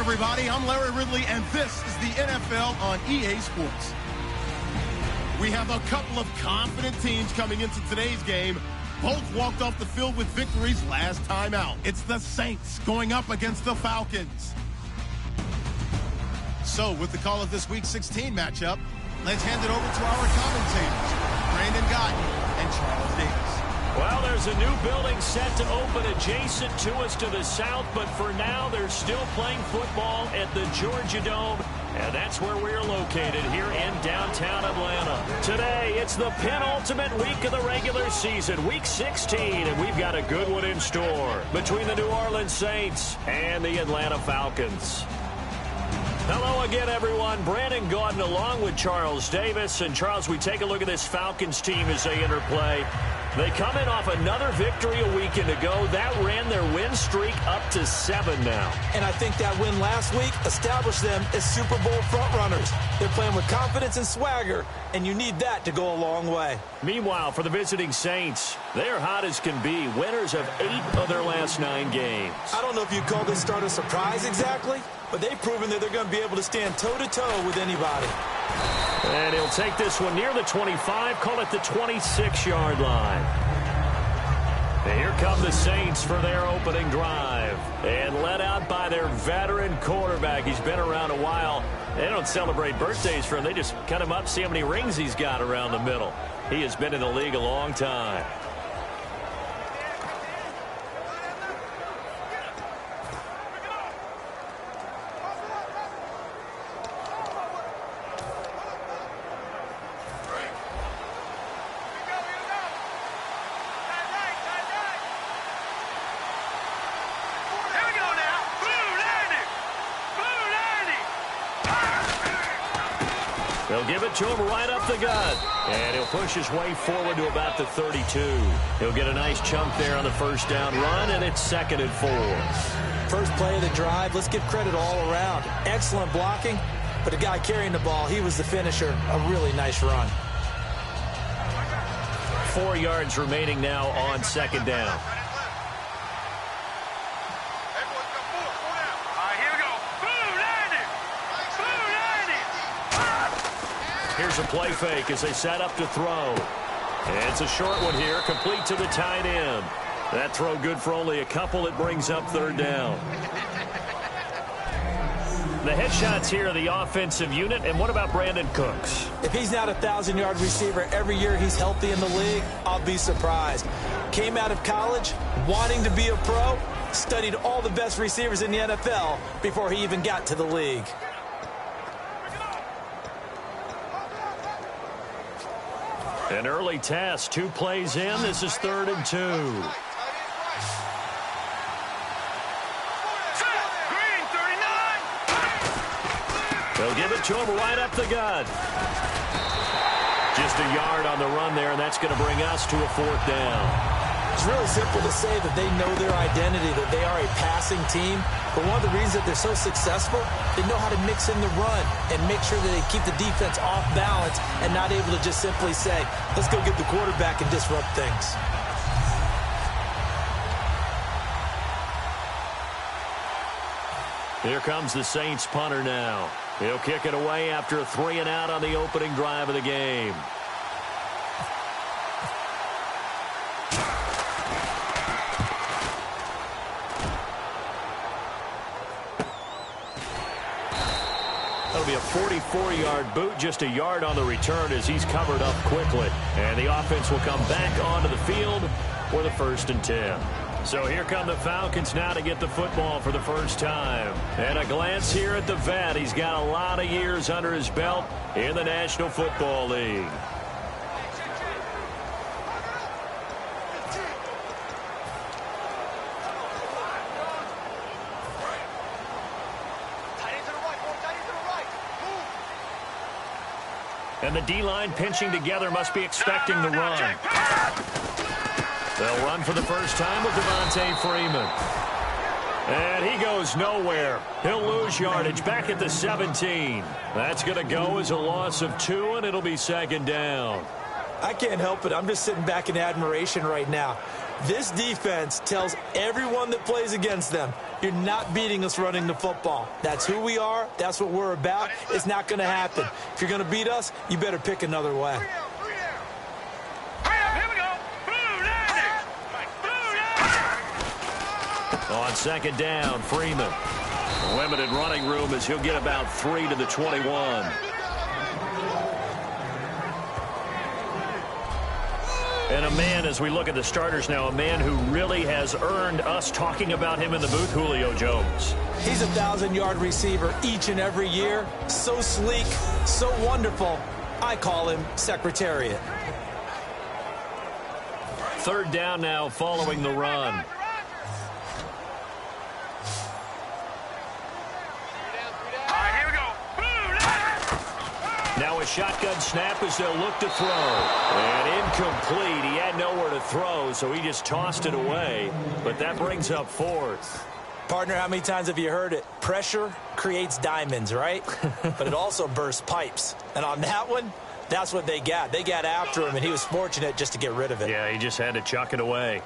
everybody. I'm Larry Ridley, and this is the NFL on EA Sports. We have a couple of confident teams coming into today's game. Both walked off the field with victories last time out. It's the Saints going up against the Falcons. So, with the call of this Week 16 matchup, let's hand it over to our commentators, Brandon Gotton and Charles Davis. Well, there's a new building set to open adjacent to us to the south, but for now, they're still playing football at the Georgia Dome, and that's where we're located here in downtown Atlanta. Today, it's the penultimate week of the regular season, Week 16, and we've got a good one in store between the New Orleans Saints and the Atlanta Falcons. Hello again, everyone. Brandon Gordon along with Charles Davis. And, Charles, we take a look at this Falcons team as they interplay. They come in off another victory a weekend ago. That ran their win streak up to 7 now. And I think that win last week established them as Super Bowl frontrunners. They're playing with confidence and swagger, and you need that to go a long way. Meanwhile, for the visiting Saints, they're hot as can be. Winners of 8 of their last 9 games. I don't know if you'd call this start a surprise exactly, but they've proven that they're going to be able to stand toe-to-toe with anybody. And he'll take this one near the 25, call it the 26-yard line. And here come the Saints for their opening drive. And led out by their veteran quarterback. He's been around a while. They don't celebrate birthdays for him. They just cut him up, see how many rings he's got around the middle. He has been in the league a long time. They'll give it to him right up the gut. And he'll push his way forward to about the 32. He'll get a nice chunk there on the first down run, and it's 2nd and 4. First play of the drive, let's give credit all around. Excellent blocking, but the guy carrying the ball, he was the finisher. A really nice run. 4 yards remaining now on 2nd down. Here's a play fake as they set up to throw. And it's a short one here, complete to the tight end. That throw good for only a couple. It brings up 3rd down. The headshots here are the offensive unit. And what about Brandon Cooks? If he's not a 1,000-yard receiver every year he's healthy in the league, I'll be surprised. Came out of college wanting to be a pro, studied all the best receivers in the NFL before he even got to the league. An early test, 2 plays in. This is 3rd and 2. They'll give it to him right up the gut. Just a yard on the run there, and that's going to bring us to a 4th down. It's really simple to say that they know their identity, that they are a passing team. But one of the reasons that they're so successful, they know how to mix in the run and make sure that they keep the defense off balance and not able to just simply say, let's go get the quarterback and disrupt things. Here comes the Saints punter now. He'll kick it away after a 3 and out on the opening drive of the game. That'll be a 44-yard boot, just a yard on the return as he's covered up quickly. And the offense will come back onto the field for the 1st and 10. So here come the Falcons now to get the football for the first time. And a glance here at the vet. He's got a lot of years under his belt in the National Football League. And the D-line pinching together must be expecting the run. They'll run for the first time with Devontae Freeman. And he goes nowhere. He'll lose yardage back at the 17. That's going to go as a loss of 2, and it'll be 2nd down. I can't help it. I'm just sitting back in admiration right now. This defense tells everyone that plays against them, you're not beating us running the football. That's who we are. That's what we're about. It's not going to happen. If you're going to beat us, you better pick another way. On second down, Freeman. Limited running room as he'll get about 3 to the 21. And a man, as we look at the starters now, a man who really has earned us talking about him in the booth, Julio Jones. He's a 1,000-yard receiver each and every year. So sleek, so wonderful. I call him Secretariat. Third down now following the run. Now a shotgun snap as they'll look to throw. And incomplete. He had nowhere to throw, so he just tossed it away. But that brings up fourth. Partner, how many times have you heard it? Pressure creates diamonds, right? But it also bursts pipes. And on that one, that's what they got. They got after him, and he was fortunate just to get rid of it. Yeah, he just had to chuck it away.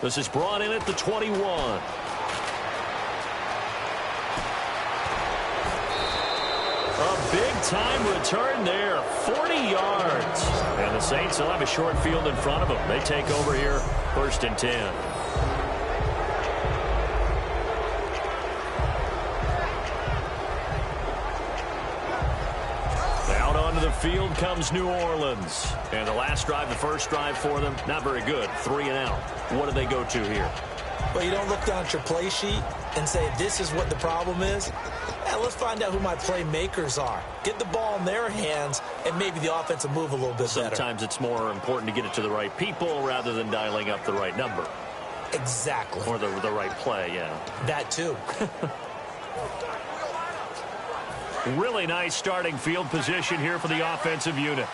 This is brought in at the 21. A big-time return there, 40 yards. And the Saints will have a short field in front of them. They take over here, 1st and 10. Out onto the field comes New Orleans. And the last drive, the first drive for them, not very good, 3 and out. What do they go to here? Well, you don't look down at your play sheet and say, this is what the problem is. Hey, let's find out who my playmakers are. Get the ball in their hands, and maybe the offense will move a little bit better. Sometimes it's more important to get it to the right people rather than dialing up the right number. Exactly. Or the right play, yeah. That too. Really nice starting field position here for the offensive unit.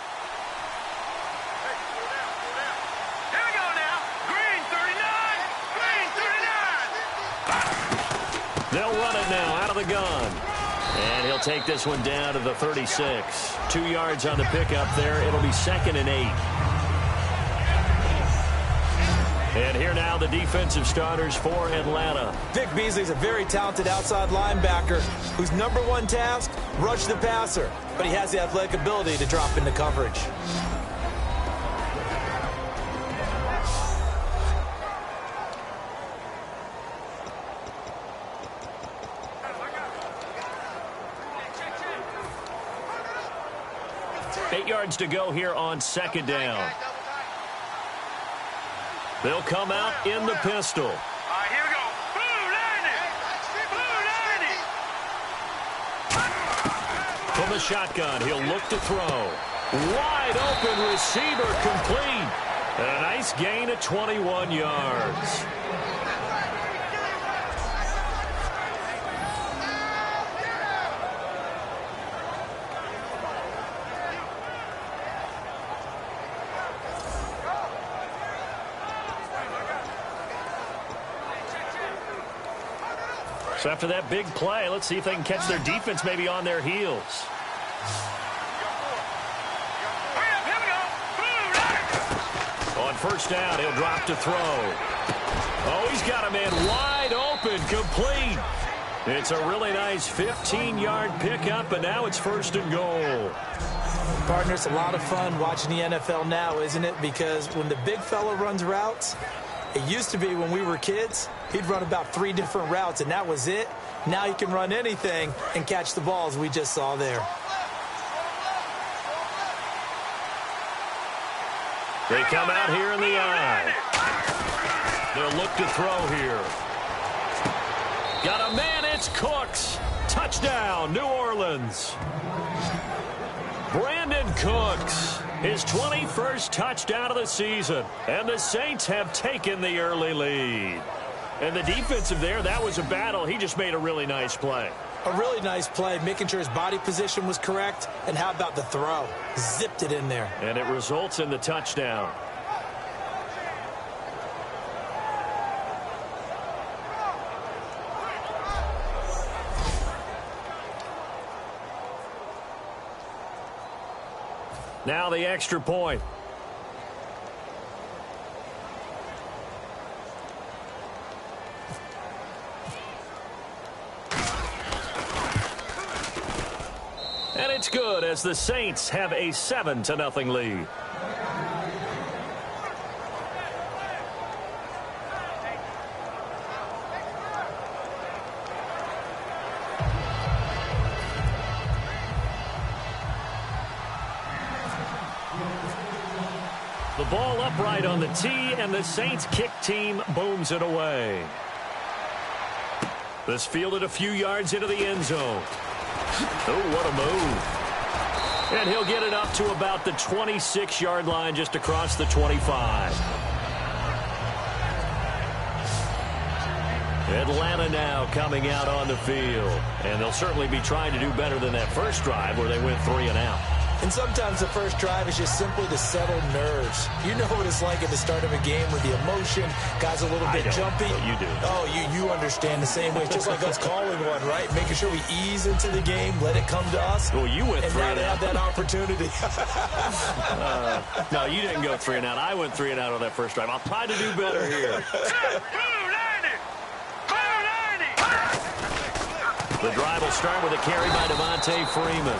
They'll run it now out of the gun. And he'll take this one down to the 36. 2 yards on the pickup there. It'll be 2nd and 8. And here now the defensive starters for Atlanta. Vic Beasley's a very talented outside linebacker whose #1 task, rush the passer. But he has the athletic ability to drop into coverage. Eight yards to go here on second down. They'll come out in the pistol. All right, here we go. From the shotgun, he'll look to throw. Wide open receiver, complete. And a nice gain of 21 yards. So after that big play, let's see if they can catch their defense maybe on their heels. On first down, he'll drop to throw. Oh, he's got a man wide open, complete. It's a really nice 15-yard pickup, and now it's 1st and goal. Partner, it's a lot of fun watching the NFL now, isn't it? Because when the big fella runs routes, it used to be when we were kids, he'd run about 3 different routes, and that was it. Now he can run anything and catch the balls we just saw there. They come out here in the eye. They'll look to throw here. Got a man, it's Cooks. Touchdown, New Orleans. Brandon Cooks, his 21st touchdown of the season. And the Saints have taken the early lead. And the defensive there, that was a battle. He just made a really nice play. A really nice play, making sure his body position was correct. And how about the throw? Zipped it in there. And it results in the touchdown. Now the extra point. And it's good as the Saints have a 7-0 lead. The ball upright on the tee, and the Saints kick team booms it away. This fielded a few yards into the end zone. Oh, what a move. And he'll get it up to about the 26-yard line, just across the 25. Atlanta now coming out on the field. And they'll certainly be trying to do better than that first drive where they went 3 and out. And sometimes the first drive is just simply to settle nerves. You know what it's like at the start of a game with the emotion. Guys a little bit jumpy. But you do. Oh, you understand the same way. It's just like us calling one, right? Making sure we ease into the game, let it come to us. Well, you went 3 and out. And now they have that opportunity. No, you didn't go 3 and out. I went 3 and out on that first drive. I'll try to do better here. The drive will start with a carry by Devontae Freeman.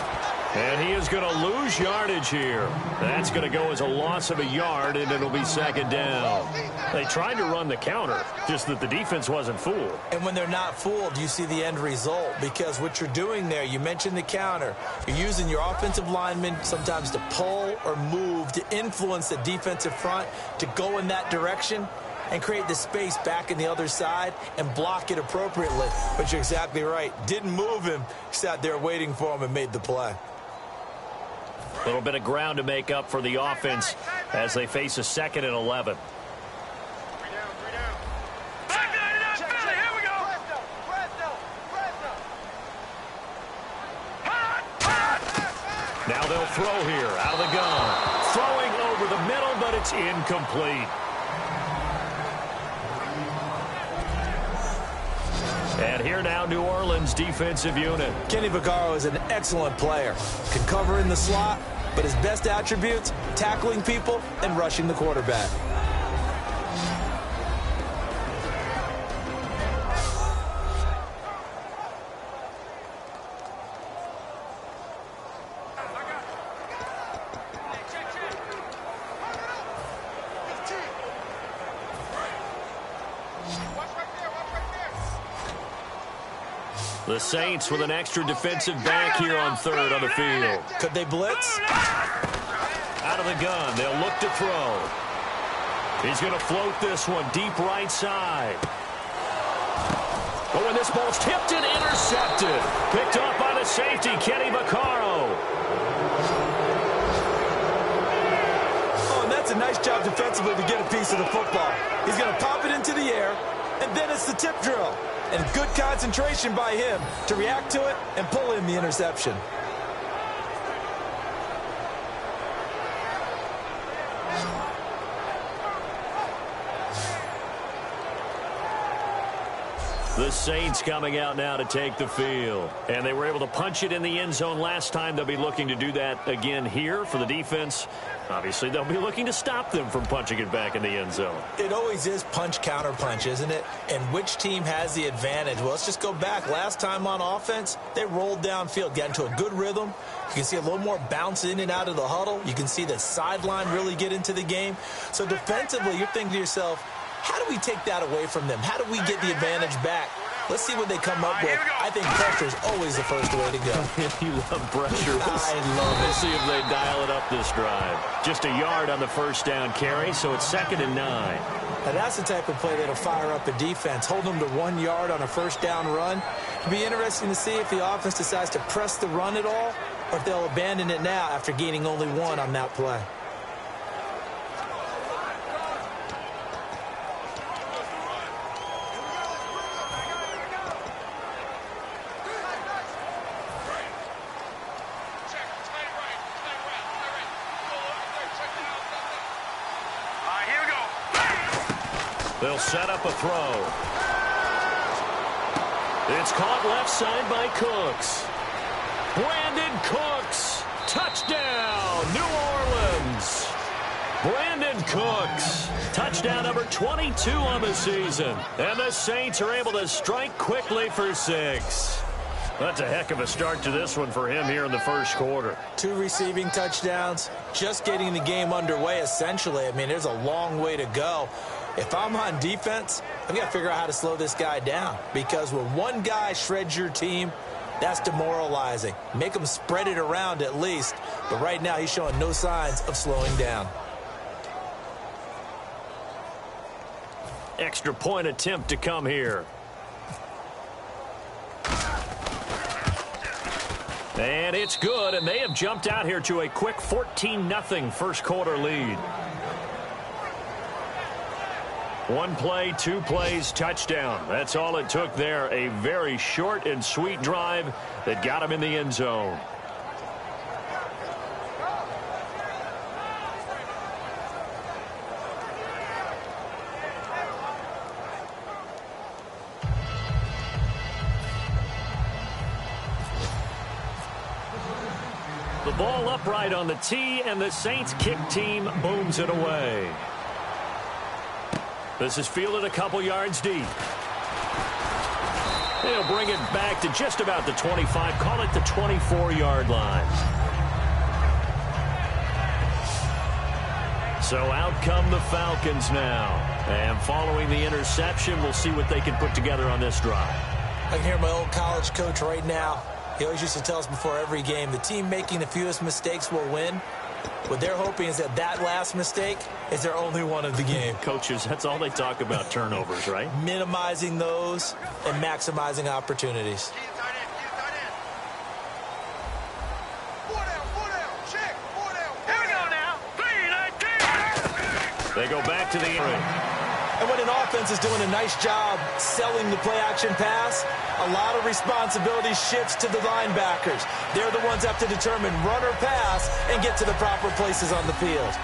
And he is going to lose yardage here. That's going to go as a loss of a yard, and it'll be 2nd down. They tried to run the counter, just that the defense wasn't fooled. And when they're not fooled, you see the end result. Because what you're doing there, you mentioned the counter. You're using your offensive linemen sometimes to pull or move to influence the defensive front to go in that direction and create the space back in the other side and block it appropriately. But you're exactly right. Didn't move him. Sat there waiting for him and made the play. A little bit of ground to make up for the offense as they face a 2nd and 11. Now they'll throw here out of the gun. Throwing over the middle, but it's incomplete. And here now, New Orleans defensive unit. Kenny Vaccaro is an excellent player. Can cover in the slot, but his best attributes, tackling people and rushing the quarterback. The Saints with an extra defensive back here on 3rd on the field. Could they blitz? Out of the gun, they'll look to throw. He's going to float this one deep right side. Oh, and this ball's tipped and intercepted. Picked up by the safety, Kenny Vaccaro. Oh, and that's a nice job defensively to get a piece of the football. He's going to pop it into the air, and then it's the tip drill. And good concentration by him to react to it and pull in the interception. The Saints coming out now to take the field. And they were able to punch it in the end zone last time. They'll be looking to do that again here for the defense. Obviously, they'll be looking to stop them from punching it back in the end zone. It always is punch, counter punch, isn't it? And which team has the advantage? Well, let's just go back. Last time on offense, they rolled downfield, got into a good rhythm. You can see a little more bounce in and out of the huddle. You can see the sideline really get into the game. So defensively, you're thinking to yourself, how do we take that away from them? How do we get the advantage back? Let's see what they come up with. I think pressure is always the first way to go. You love pressure. I love it. We'll see if they dial it up this drive. Just a yard on the first down carry, so it's 2nd and 9. Now that's the type of play that'll fire up a defense. Hold them to 1 yard on a first down run. It'll be interesting to see if the offense decides to press the run at all, or if they'll abandon it now after gaining only 1 on that play. They'll set up a throw. It's caught left side by Cooks. Brandon Cooks. Touchdown, New Orleans. Brandon Cooks, touchdown number 22 on the season. And the Saints are able to strike quickly for 6. That's a heck of a start to this one for him here in the first quarter. 2 receiving touchdowns, just getting the game underway, essentially. I mean, there's a long way to go. If I'm on defense, I've got to figure out how to slow this guy down. Because when one guy shreds your team, that's demoralizing. Make him spread it around at least. But right now, he's showing no signs of slowing down. Extra point attempt to come here. And it's good, and they have jumped out here to a quick 14-0 first quarter lead. 1 play, 2 plays, touchdown. That's all it took there. A very short and sweet drive that got him in the end zone. The ball upright on the tee, and the Saints kick team booms it away. This is fielded a couple yards deep. They'll bring it back to just about the 25, call it the 24-yard line. So out come the Falcons now. And following the interception, we'll see what they can put together on this drive. I can hear my old college coach right now. He always used to tell us before every game, the team making the fewest mistakes will win. What they're hoping is that that last mistake is their only one of the game. Coaches, that's all they talk about, turnovers, right? Minimizing those and maximizing opportunities. They go back to the area. And when an offense is doing a nice job selling the play-action pass, a lot of responsibility shifts to the linebackers. They're the ones that have to determine run or pass and get to the proper places on the field.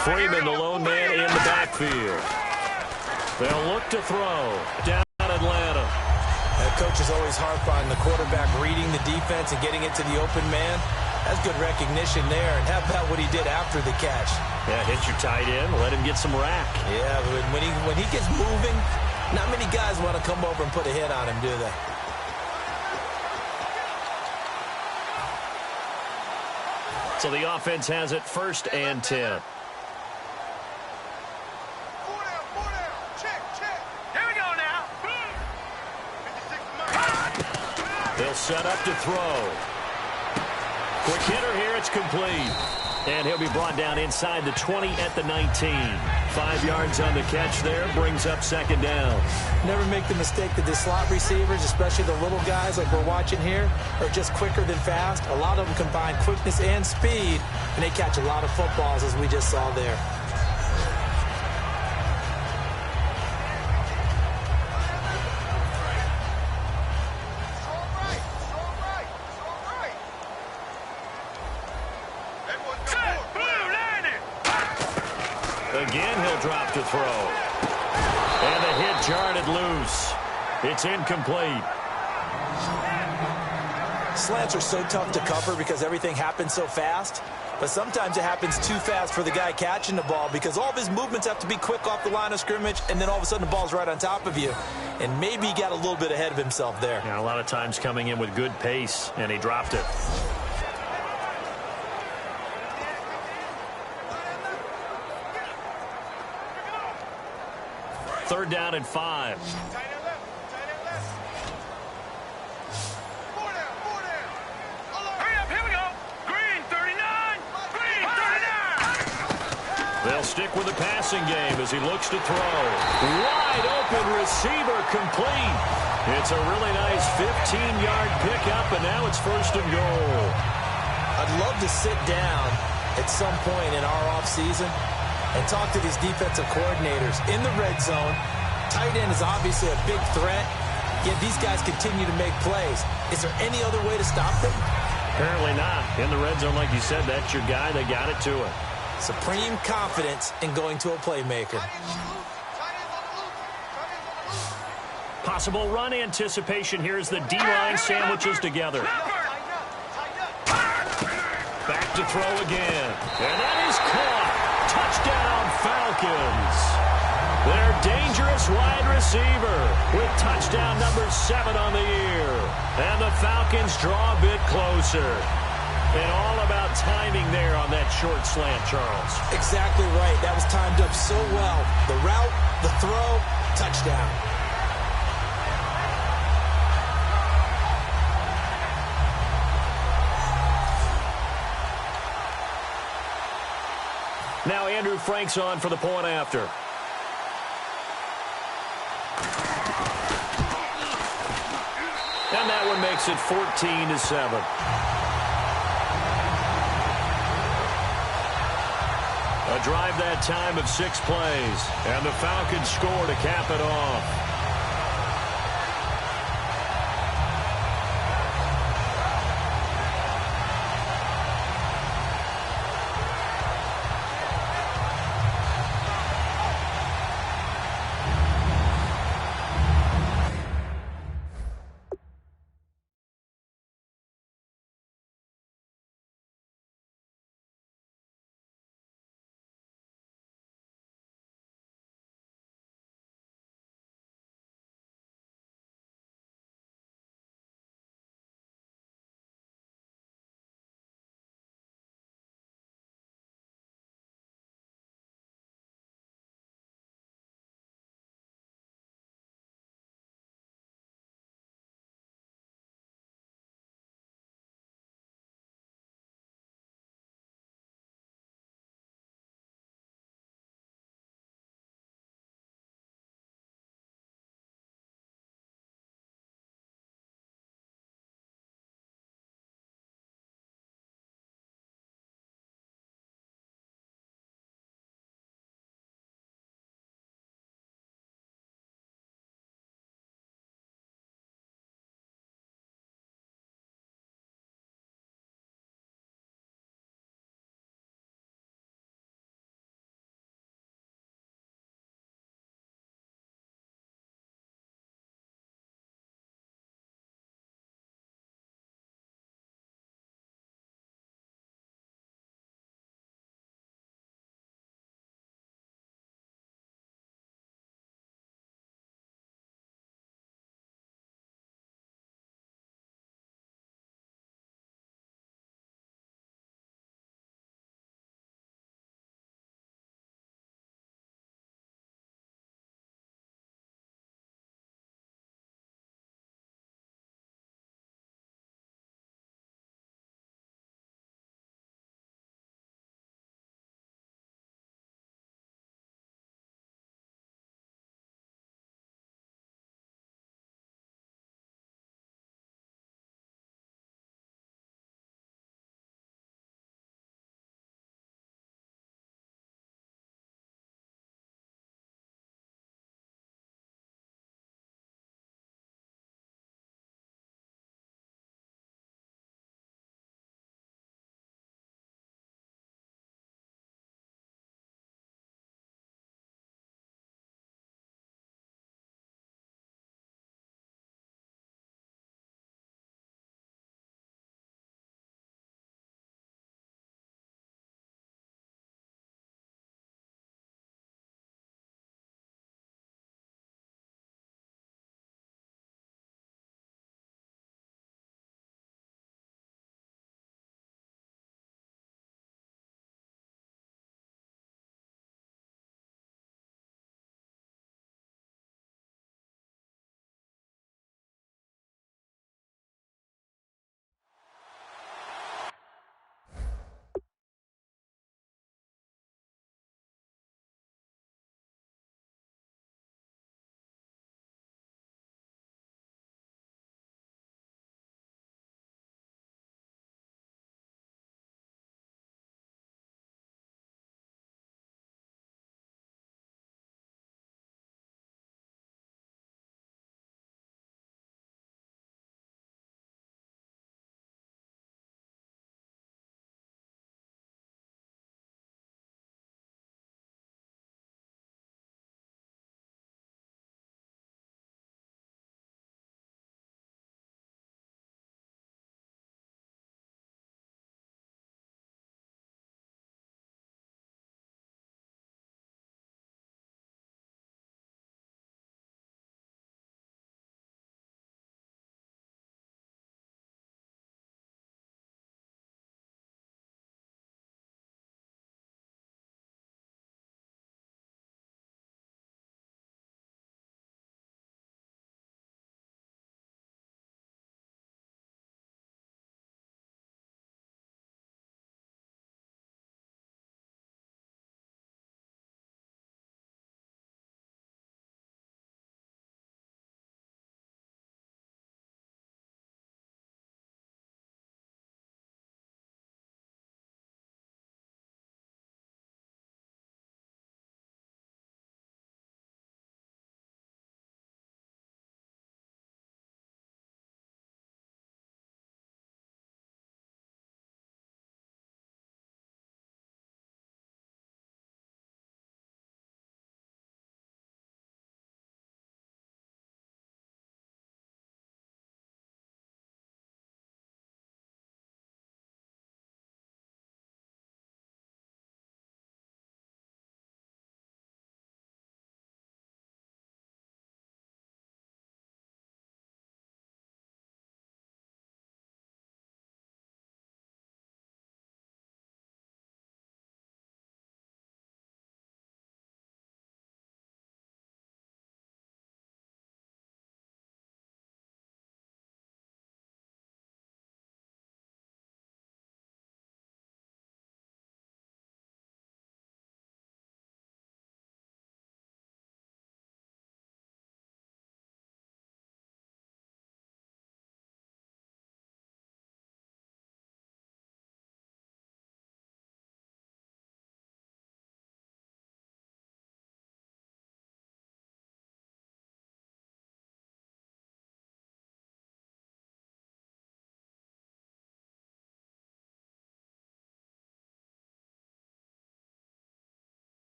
Freeman, the lone man in the backfield. They'll look to throw down Atlanta. That coach is always harp on the quarterback reading the defense and getting it to the open man. That's good recognition there. And how about what he did after the catch? Yeah, hit your tight end, let him get some rack. Yeah, but when he gets moving, not many guys want to come over and put a hit on him, do they? So the offense has it 1st and 10. They'll set up to throw. Quick hitter here, it's complete. And he'll be brought down inside the 20 at the 19. 5 yards on the catch there, brings up 2nd down. Never make the mistake that the slot receivers, especially the little guys like we're watching here, are just quicker than fast. A lot of them combine quickness and speed, and they catch a lot of footballs, as we just saw there. Again, he'll drop to throw. And the hit jarred it loose. It's incomplete. Slants are so tough to cover because everything happens so fast. But sometimes it happens too fast for the guy catching the ball because all of his movements have to be quick off the line of scrimmage, and then all of a sudden the ball's right on top of you. And maybe he got a little bit ahead of himself there. Yeah, a lot of times coming in with good pace, and he dropped it. Third down and 5. They'll stick with the passing game as he looks to throw. Wide open receiver complete. It's a really nice 15-yard pickup, and now it's 1st and goal. I'd love to sit down at some point in our offseason and talk to these defensive coordinators in the red zone. Tight end is obviously a big threat, yet these guys continue to make plays. Is there any other way to stop them? Apparently not. In the red zone, like you said, that's your guy. They got it to him. Supreme confidence in going to a playmaker. Possible run anticipation here as the D-line sandwiches together. Back to throw again. And that is caught. Touchdown, Falcons. Their dangerous wide receiver with touchdown number 7 on the year. And the Falcons draw a bit closer. And all about timing there on that short slant, Charles. Exactly right. That was timed up so well. The route, the throw, touchdown. Now Andrew Frank's on for the point after. And that one makes it 14-7. A drive that time of 6 plays. And the Falcons score to cap it off.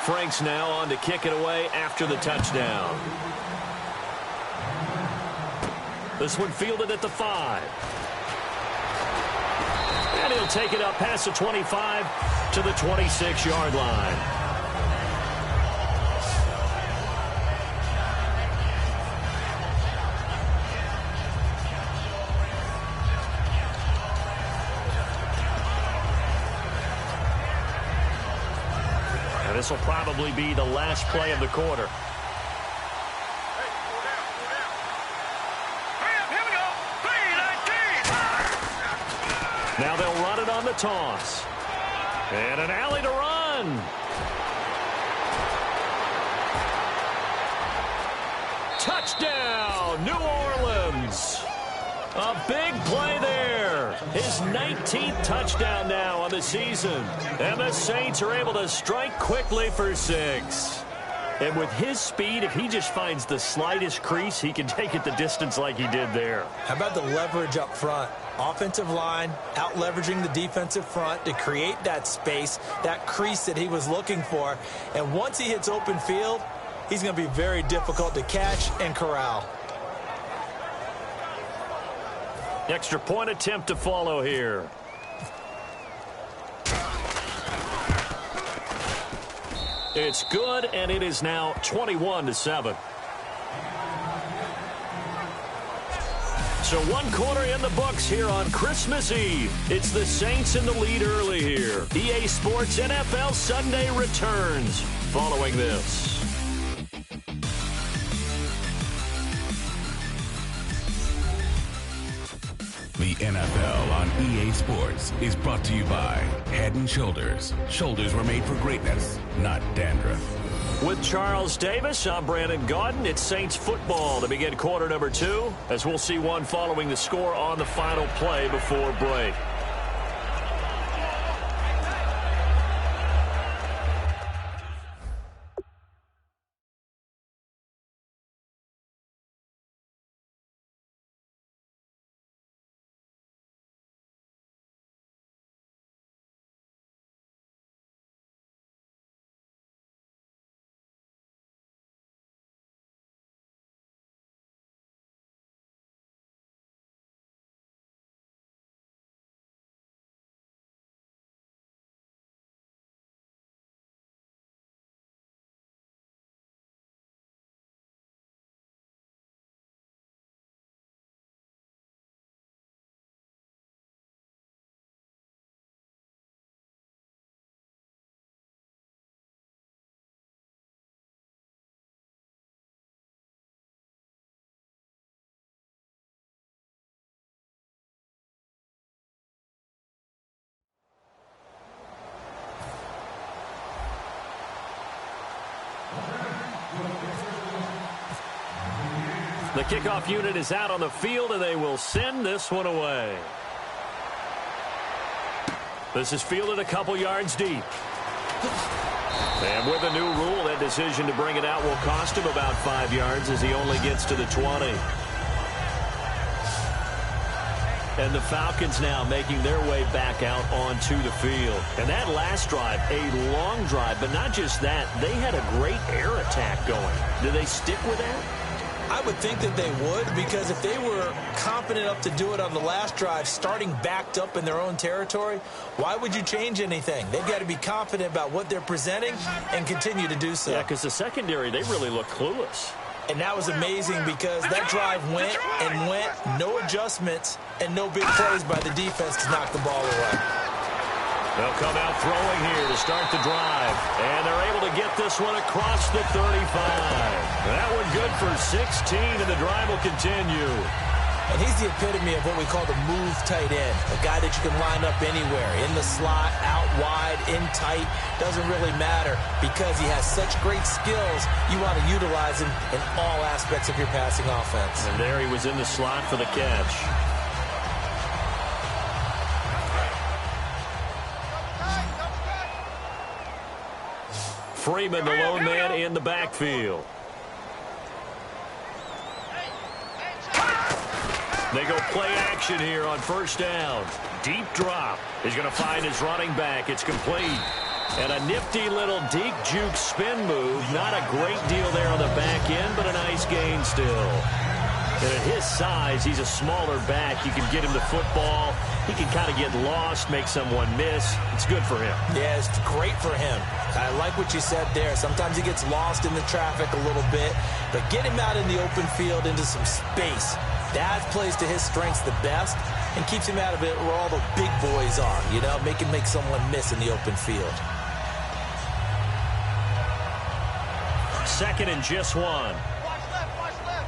Franks now on to kick it away after the touchdown. This one fielded at the 5. And he'll take it up past the 25 to the 26-yard line. And this will probably be the last play of the quarter. Now they'll run it on the toss. And an alley to run. Touchdown, New Orleans. A big play there. His 19th touchdown now on the season. And the Saints are able to strike quickly for 6. And with his speed, if he just finds the slightest crease, he can take it the distance like he did there. How about the leverage up front? Offensive line out leveraging the defensive front to create that space, that crease that he was looking for. And once he hits open field, he's going to be very difficult to catch and corral. Extra point attempt to follow here. It's good, and it is now 21-7. So 1 quarter in the books here on Christmas Eve. It's the Saints in the lead early here. EA Sports NFL Sunday returns following this. The NFL on EA Sports is brought to you by Head & Shoulders. Shoulders were made for greatness, not dandruff. With Charles Davis, I'm Brandon Gaudin. It's Saints football to begin quarter number 2, as we'll see one following the score on the final play before break. The kickoff unit is out on the field, and they will send this one away. This is fielded a couple yards deep. And with a new rule, that decision to bring it out will cost him about 5 yards as he only gets to the 20. And the Falcons now making their way back out onto the field. And that last drive, a long drive, but not just that, they had a great air attack going. Do they stick with that? I would think that they would, because if they were confident enough to do it on the last drive, starting backed up in their own territory, why would you change anything? They've got to be confident about what they're presenting and continue to do so. Yeah, because the secondary, they really look clueless. And that was amazing because that drive went and went, no adjustments, and no big plays by the defense to knock the ball away. They'll come out throwing here to start the drive. And they're able to get this one across the 35. That one good for 16, and the drive will continue. And he's the epitome of what we call the move tight end, a guy that you can line up anywhere, in the slot, out wide, in tight, doesn't really matter because he has such great skills. You want to utilize him in all aspects of your passing offense. And there he was in the slot for the catch. Freeman, the lone man in the backfield. They go play action here on first down. Deep drop. He's going to find his running back. It's complete. And a nifty little deke juke spin move. Not a great deal there on the back end, but a nice gain still. And at his size, he's a smaller back. You can get him the football. He can kind of get lost, make someone miss. It's good for him. Yeah, it's great for him. I like what you said there. Sometimes he gets lost in the traffic a little bit, but get him out in the open field into some space. That plays to his strengths the best and keeps him out of it where all the big boys are, you know, make someone miss in the open field. Second and just one.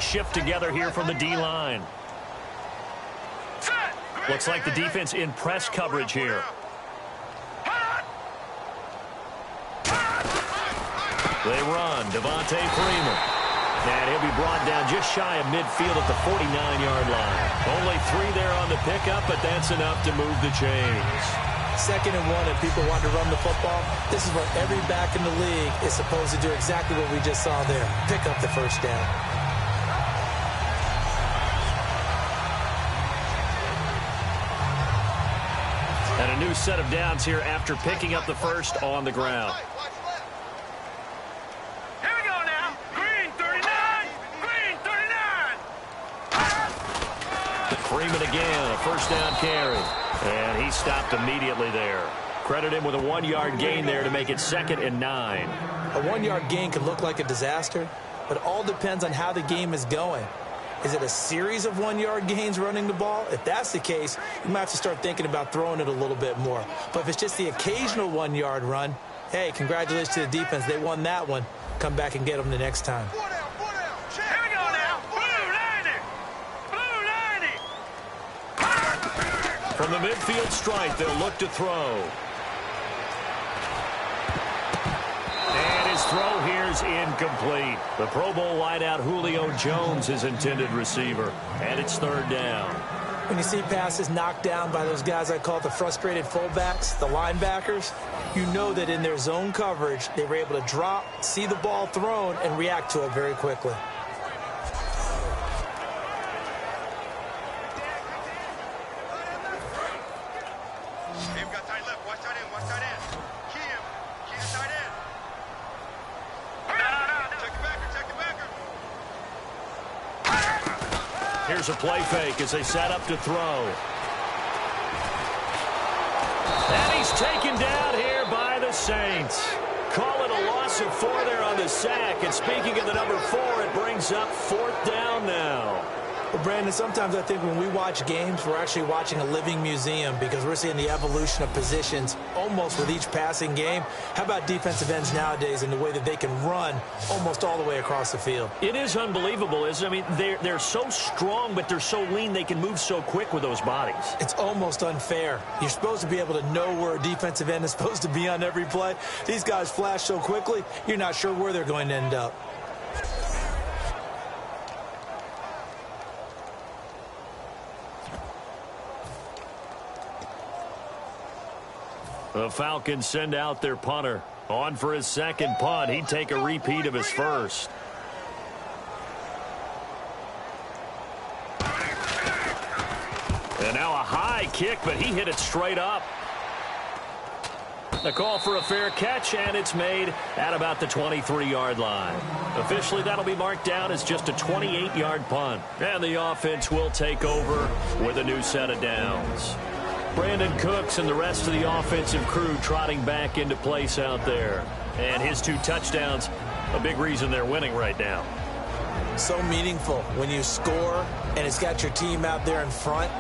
Shift together here from the D-line. Looks like the defense in press coverage here. They run. Devontae Freeman. And he'll be brought down just shy of midfield at the 49-yard line. Only 3 there on the pickup, but that's enough to move the chains. Second and one, and people want to run the football. This is what every back in the league is supposed to do, exactly what we just saw there. Pick up the first down. And a new set of downs here after picking up the first on the ground. Here we go now. Green 39. Green 39. Freeman again, a first down carry. And he stopped immediately there. Credit him with a 1-yard gain there to make it 2nd and 9. A 1-yard gain can look like a disaster, but it all depends on how the game is going. Is it a series of 1-yard gains running the ball? If that's the case, you might have to start thinking about throwing it a little bit more. But if it's just the occasional 1-yard run, hey, congratulations to the defense. They won that one. Come back and get them the next time. Here we go now. Blue 90. Blue 90. From the midfield stripe, they'll look to throw. Throw here's incomplete. The Pro Bowl wideout Julio Jones, his intended receiver. And it's 3rd down. When you see passes knocked down by those guys I call the frustrated fullbacks, the linebackers, you know that in their zone coverage, they were able to drop, see the ball thrown, and react to it very quickly. Here's a play fake as they set up to throw. And he's taken down here by the Saints. Call it a loss of 4 there on the sack. And speaking of the number 4, it brings up 4th down now. Well, Brandon, sometimes I think when we watch games, we're actually watching a living museum because we're seeing the evolution of positions almost with each passing game. How about defensive ends nowadays and the way that they can run almost all the way across the field? It is unbelievable, isn't it? I mean, they're so strong, but they're so lean, they can move so quick with those bodies. It's almost unfair. You're supposed to be able to know where a defensive end is supposed to be on every play. These guys flash so quickly, you're not sure where they're going to end up. The Falcons send out their punter. On for his 2nd punt. He'd take a repeat of his first. And now a high kick, but he hit it straight up. The call for a fair catch, and it's made at about the 23-yard line. Officially, that'll be marked down as just a 28-yard punt. And the offense will take over with a new set of downs. Brandon Cooks and the rest of the offensive crew trotting back into place out there. And his 2 touchdowns, a big reason they're winning right now. So meaningful when you score and it's got your team out there in front.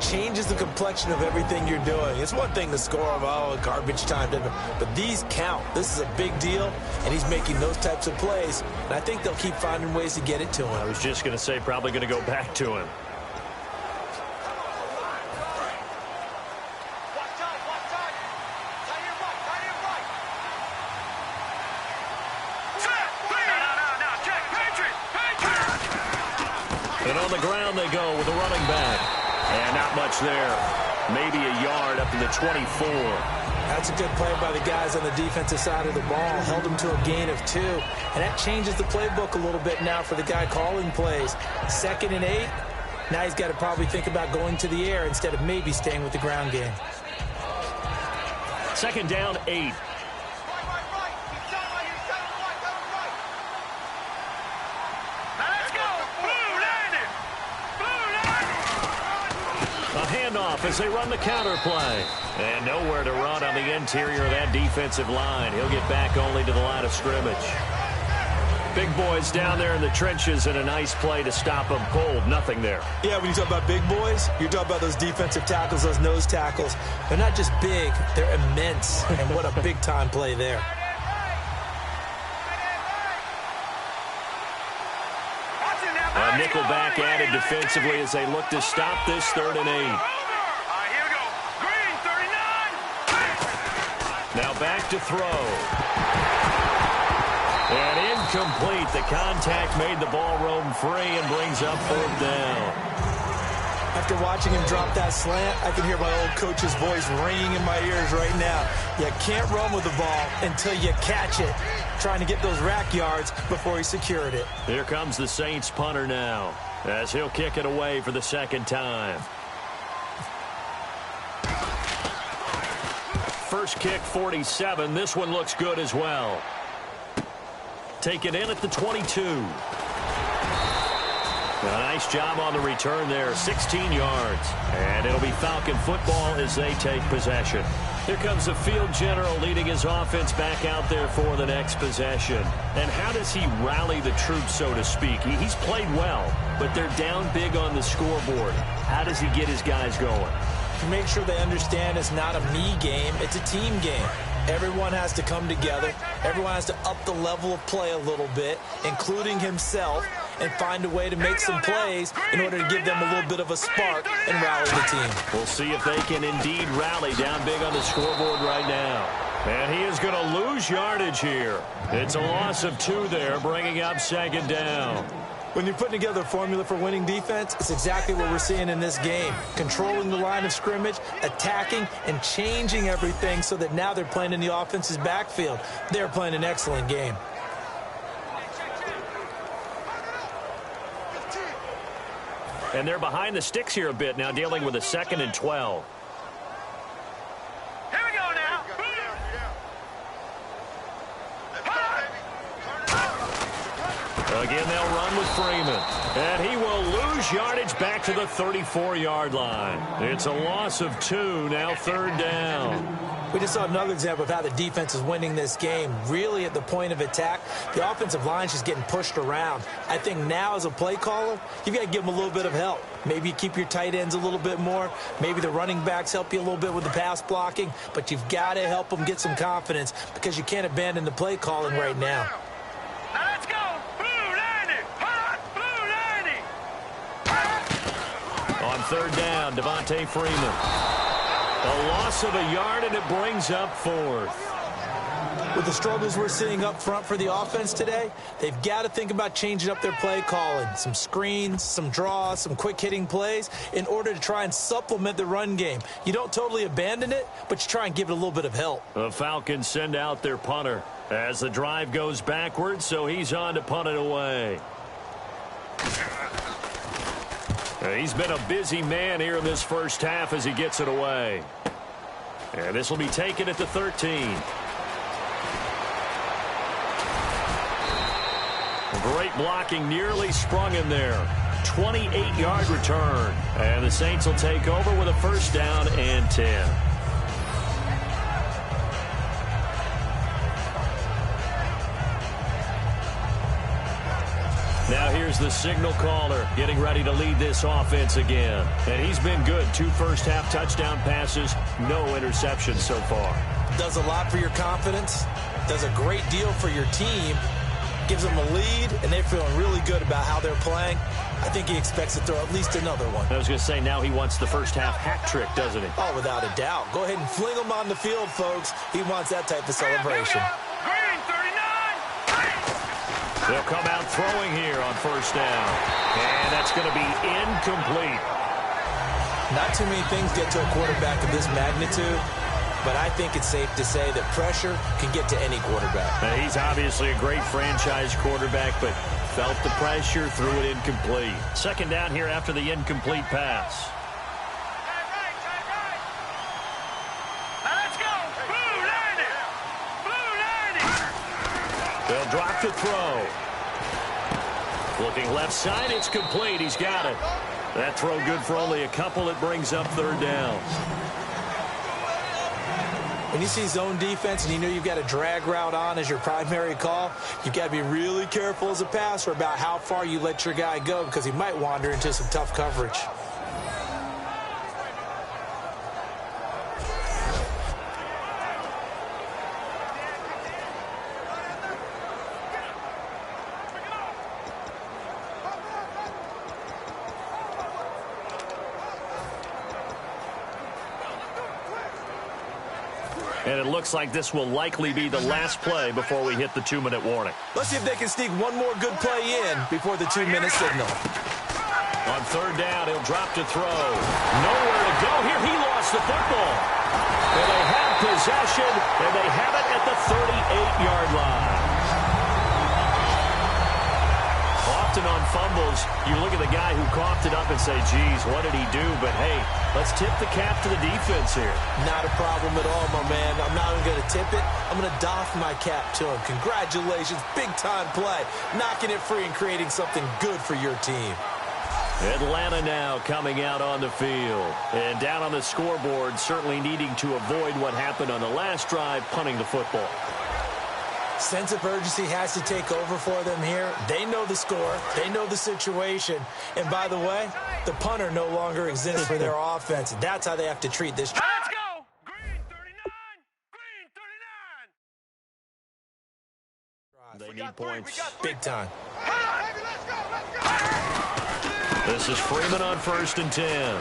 Changes the complexion of everything you're doing. It's one thing to score, garbage time, but these count. This is a big deal, and he's making those types of plays. And I think they'll keep finding ways to get it to him. I was just going to say probably going to go back to him. And on the ground they go with a running back. And not much there. Maybe a yard up to the 24. That's a good play by the guys on the defensive side of the ball. Held them to a gain of 2. And that changes the playbook a little bit now for the guy calling plays. 2nd and 8. Now he's got to probably think about going to the air instead of maybe staying with the ground game. 2nd down, 8. off as they run the counter play. And nowhere to run on the interior of that defensive line. He'll get back only to the line of scrimmage. Big boys down there in the trenches, and a nice play to stop them cold. Nothing there. Yeah, when you talk about big boys, you're talking about those defensive tackles, those nose tackles. They're not just big, they're immense. And what a big-time play there. A nickelback added defensively as they look to stop this 3rd and 8. Here we go. Green, 39. Now back to throw. And incomplete. The contact made the ball roam free and brings up 4th down. After watching him drop that slant, I can hear my old coach's voice ringing in my ears right now. You can't run with the ball until you catch it. Trying to get those rack yards before he secured it. Here comes the Saints punter now as he'll kick it away for the 2nd time. First kick, 47. This one looks good as well. Take it in at the 22. A nice job on the return there, 16 yards. And it'll be Falcon football as they take possession. Here comes the field general leading his offense back out there for the next possession. And how does he rally the troops, so to speak? He's played well, but they're down big on the scoreboard. How does he get his guys going? To make sure they understand it's not a me game, it's a team game. Everyone has to come together. Everyone has to up the level of play a little bit, including himself, and find a way to make some plays in order to give them a little bit of a spark and rally the team. We'll see if they can indeed rally down big on the scoreboard right now. And he is going to lose yardage here. It's a loss of 2 there, bringing up 2nd down. When you're putting together a formula for winning defense, it's exactly what we're seeing in this game. Controlling the line of scrimmage, attacking, and changing everything so that now they're playing in the offense's backfield. They're playing an excellent game. And they're behind the sticks here a bit now, dealing with a 2nd and 12. Here we go now. Again, they'll run with Freeman. And he will lose yardage back to the 34-yard line. It's a loss of 2, now 3rd down. We just saw another example of how the defense is winning this game. Really at the point of attack, the offensive line is just getting pushed around. I think now as a play caller, you've got to give them a little bit of help. Maybe you keep your tight ends a little bit more. Maybe the running backs help you a little bit with the pass blocking. But you've got to help them get some confidence because you can't abandon the play calling right now. Now let's go. Blue 90. Hot blue 90. On 3rd down, Devontae Freeman. A loss of a yard, and it brings up 4th. With the struggles we're seeing up front for the offense today, they've got to think about changing up their play calling. Some screens, some draws, some quick-hitting plays in order to try and supplement the run game. You don't totally abandon it, but you try and give it a little bit of help. The Falcons send out their punter as the drive goes backwards, so he's on to punt it away. He's been a busy man here in this first half as he gets it away. And this will be taken at the 13. Great blocking, nearly sprung him there. 28-yard return. And the Saints will take over with a 1st down and 10. Now here's the signal caller getting ready to lead this offense again. And he's been good. 2 first-half touchdown passes, no interceptions so far. Does a lot for your confidence, does a great deal for your team, gives them a lead, and they're feeling really good about how they're playing. I think he expects to throw at least another one. I was going to say, now he wants the first-half hat trick, doesn't he? Oh, without a doubt. Go ahead and fling him on the field, folks. He wants that type of celebration. Green 39. They'll come out throwing here on 1st down. And that's going to be incomplete. Not too many things get to a quarterback of this magnitude, but I think it's safe to say that pressure can get to any quarterback. Now, he's obviously a great franchise quarterback, but felt the pressure, threw it incomplete. 2nd down here after the incomplete pass. Now let's go. Blue 90. Blue 90. They'll drop the throw. Looking left side, it's complete. He's got it. That throw good for only a couple. It brings up third down. When you see zone defense and you know you've got a drag route on as your primary call, you've got to be really careful as a passer about how far you let your guy go because he might wander into some tough coverage. And it looks like this will likely be the last play before we hit the 2-minute warning. Let's see if they can sneak one more good play in before the 2-minute signal. On third down, he'll drop to throw. Nowhere to go here. He lost the football. And they have possession, and they have it at the 38-yard line. Often on fumbles, you look at the guy who coughed it up and say, geez, what did he do? But, hey, let's tip the cap to the defense here. Not a problem at all, my man. I'm not even going to tip it. I'm going to doff my cap to him. Congratulations, big-time play. Knocking it free and creating something good for your team. Atlanta now coming out on the field. And down on the scoreboard, certainly needing to avoid what happened on the last drive, punting the football. Sense of urgency has to take over for them here. They know the score. They know the situation. And by the way, the punter no longer exists for their offense. That's how they have to treat this. Let's go! Green 39! Green 39! They need points. Big time. This is Freeman on 1st and 10.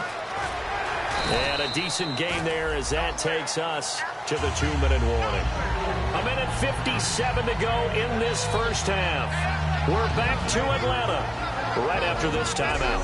And a decent gain there as that takes us to the 2-minute warning. 1:57 to go in this first half. We're back to Atlanta right after this timeout.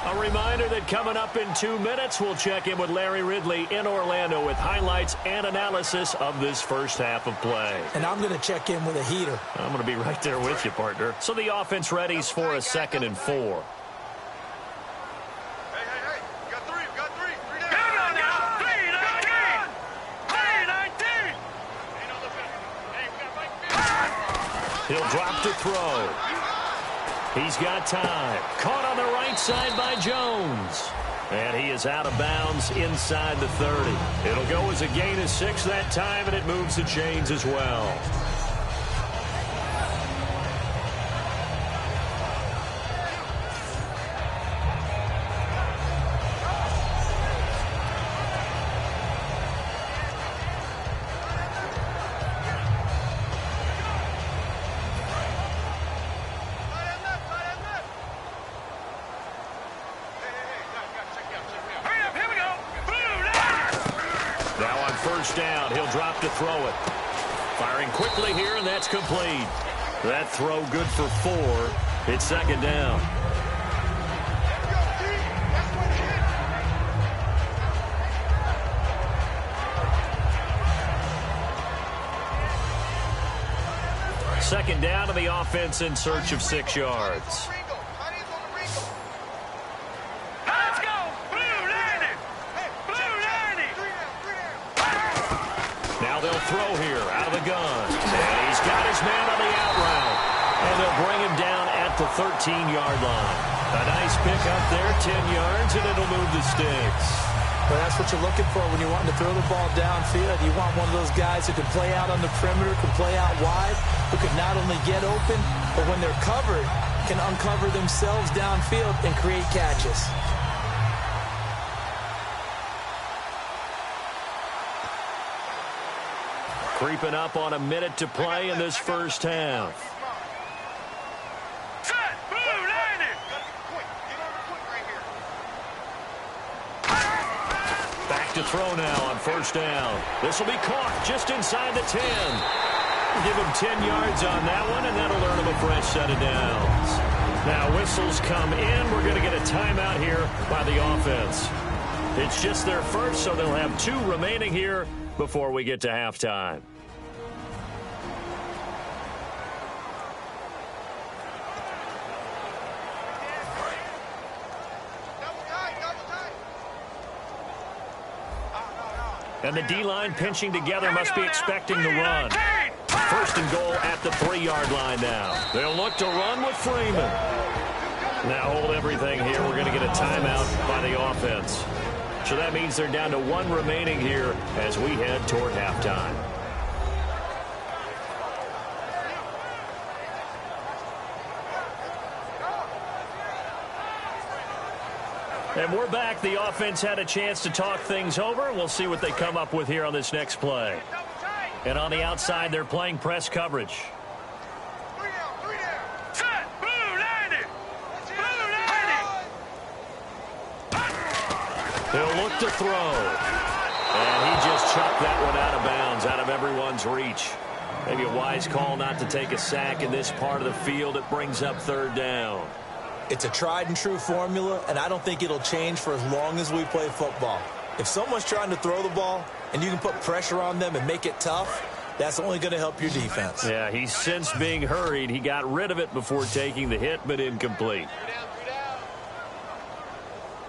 A reminder that coming up in 2 minutes, we'll check in with Larry Ridley in Orlando with highlights and analysis of this first half of play. And I'm going to check in with a heater. I'm going to be right there with you, partner. So the offense readies for a 2nd and 4. Hey, we got three. Come on now! 319! He'll drop to throw. He's got time. Caught on the right side by Jones. And he is out of bounds inside the 30. It'll go as a gain of 6 that time, and it moves the chains as well. Down, he'll drop to throw it. Firing quickly here, and that's complete. That throw good for 4. It's 2nd down. Second down to the offense in search of 6 yards. Throw here out of the gun. And he's got his man on the out route. And they'll bring him down at the 13-yard line. A nice pickup there, 10 yards, and it'll move the sticks. Well, that's what you're looking for when you're wanting to throw the ball downfield. You want one of those guys who can play out on the perimeter, can play out wide, who can not only get open, but when they're covered, can uncover themselves downfield and create catches. Creeping up on a minute to play in this first half. Set, blue, landing. Back to throw now on 1st down. This will be caught just inside the 10. Give him 10 yards on that one, and that'll earn him a fresh set of downs. Now whistles come in. We're going to get a timeout here by the offense. It's just their first, so they'll have 2 remaining here before we get to halftime. And the D-line pinching together must be expecting the run. First and goal at the 3-yard line now. They'll look to run with Freeman. Now hold everything here. We're going to get a timeout by the offense. So that means they're down to 1 remaining here as we head toward halftime. And we're back. The offense had a chance to talk things over. We'll see what they come up with here on this next play. And on the outside, they're playing press coverage. Set, blue landing. Blue landing. He'll look to throw. And he just chucked that one out of bounds, out of everyone's reach. Maybe a wise call not to take a sack in this part of the field. It brings up 3rd down. It's a tried-and-true formula, and I don't think it'll change for as long as we play football. If someone's trying to throw the ball and you can put pressure on them and make it tough, that's only going to help your defense. Yeah, he's since being hurried. He got rid of it before taking the hit, but incomplete.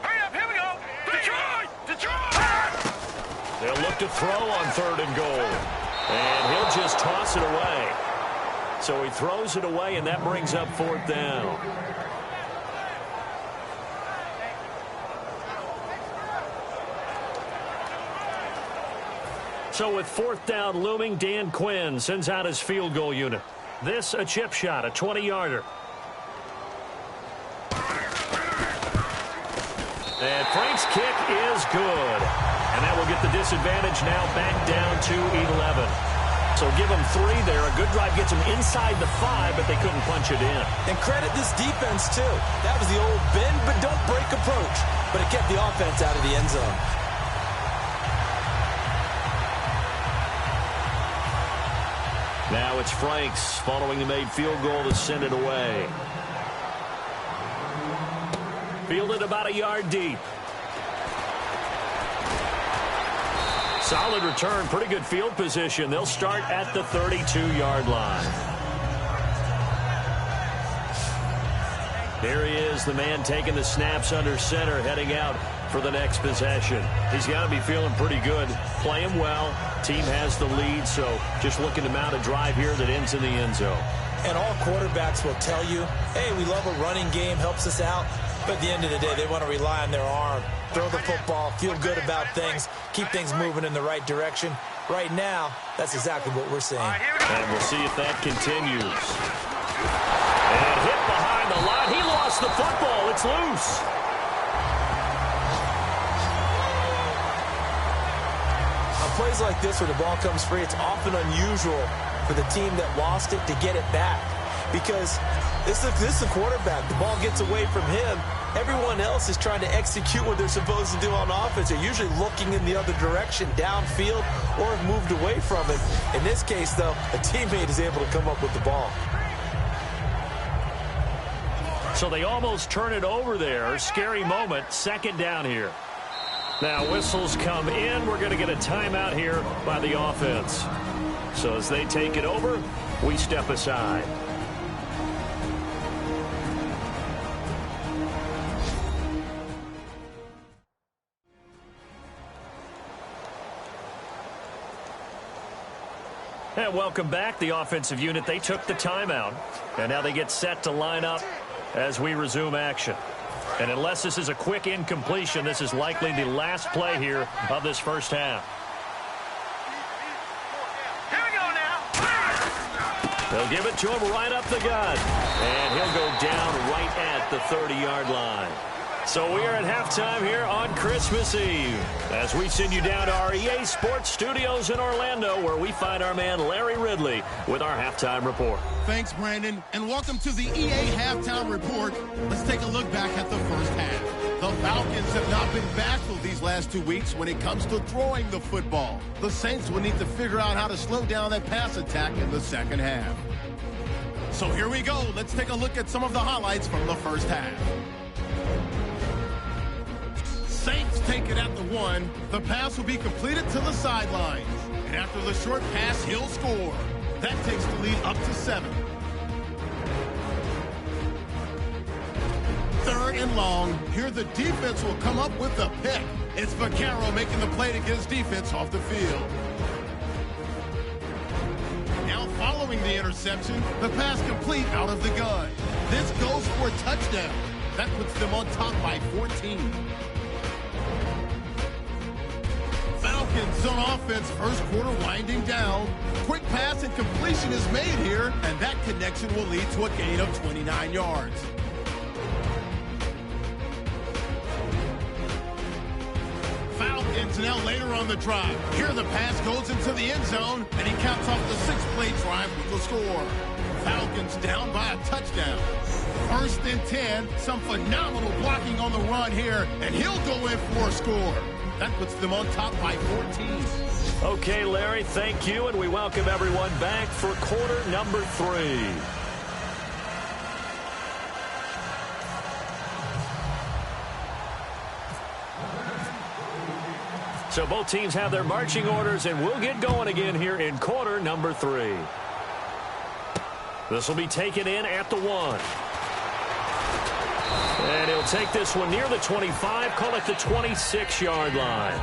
Hurry up, here we go. Detroit! Detroit! They'll look to throw on 3rd and goal. And he'll just toss it away. So he throws it away, and that brings up 4th down. So with 4th down looming, Dan Quinn sends out his field goal unit. This a chip shot, a 20-yarder. And Frank's kick is good. And that will get the disadvantage now back down to 11. So give them 3 there. A good drive gets them inside the 5, but they couldn't punch it in. And credit this defense, too. That was the old bend but don't break approach. But it kept the offense out of the end zone. Now it's Franks following the made field goal to send it away. Fielded about a yard deep. Solid return, pretty good field position. They'll start at the 32-yard line. There he is, the man taking the snaps under center, heading out for the next possession. He's got to be feeling pretty good. Playing well. Team has the lead, so just looking to mount a drive here that ends in the end zone. And all quarterbacks will tell you, hey, we love a running game, helps us out. But at the end of the day, they want to rely on their arm. Throw the football, feel good about things, keep things moving in the right direction. Right now, that's exactly what we're seeing. And we'll see if that continues. And hit behind the line. He lost the football. It's loose. On plays like this where the ball comes free, it's often unusual for the team that lost it to get it back. Because this is a quarterback. The ball gets away from him. Everyone else is trying to execute what they're supposed to do on offense. They're usually looking in the other direction, downfield, or have moved away from it. In this case, though, a teammate is able to come up with the ball. So they almost turn it over there. Scary moment. 2nd down here. Now whistles come in. We're going to get a timeout here by the offense. So as they take it over, we step aside. And welcome back. The offensive unit, they took the timeout. And now they get set to line up as we resume action. And unless this is a quick incompletion, this is likely the last play here of this first half. Here we go now. They'll give it to him right up the gut. And he'll go down right at the 30-yard line. So we are at halftime here on Christmas Eve as we send you down to our EA Sports Studios in Orlando, where we find our man Larry Ridley with our halftime report. Thanks, Brandon, and welcome to the EA Halftime Report. Let's take a look back at the first half. The Falcons have not been bashful these last 2 weeks when it comes to throwing the football. The Saints will need to figure out how to slow down that pass attack in the second half. So here we go. Let's take a look at some of the highlights from the first half. Saints take it at the 1. The pass will be completed to the sidelines. And after the short pass, he'll score. That takes the lead up to 7. 3rd third and long. Here the defense will come up with a pick. It's Vaccaro making the play to get his defense off the field. Now following the interception, the pass complete out of the gun. This goes for a touchdown. That puts them on top by 14. Falcons on offense, first quarter winding down. Quick pass and completion is made here, and that connection will lead to a gain of 29 yards. Falcons now later on the drive. Here the pass goes into the end zone, and he caps off the 6-play drive with the score. Falcons down by a touchdown. First and 10, some phenomenal blocking on the run here, and he'll go in for a score. That puts them on top by 14. Okay, Larry, thank you, and we welcome everyone back for quarter number 3. So both teams have their marching orders, and we'll get going again here in quarter number 3. This will be taken in at the 1. And he'll take this one near the 25, call it the 26-yard line.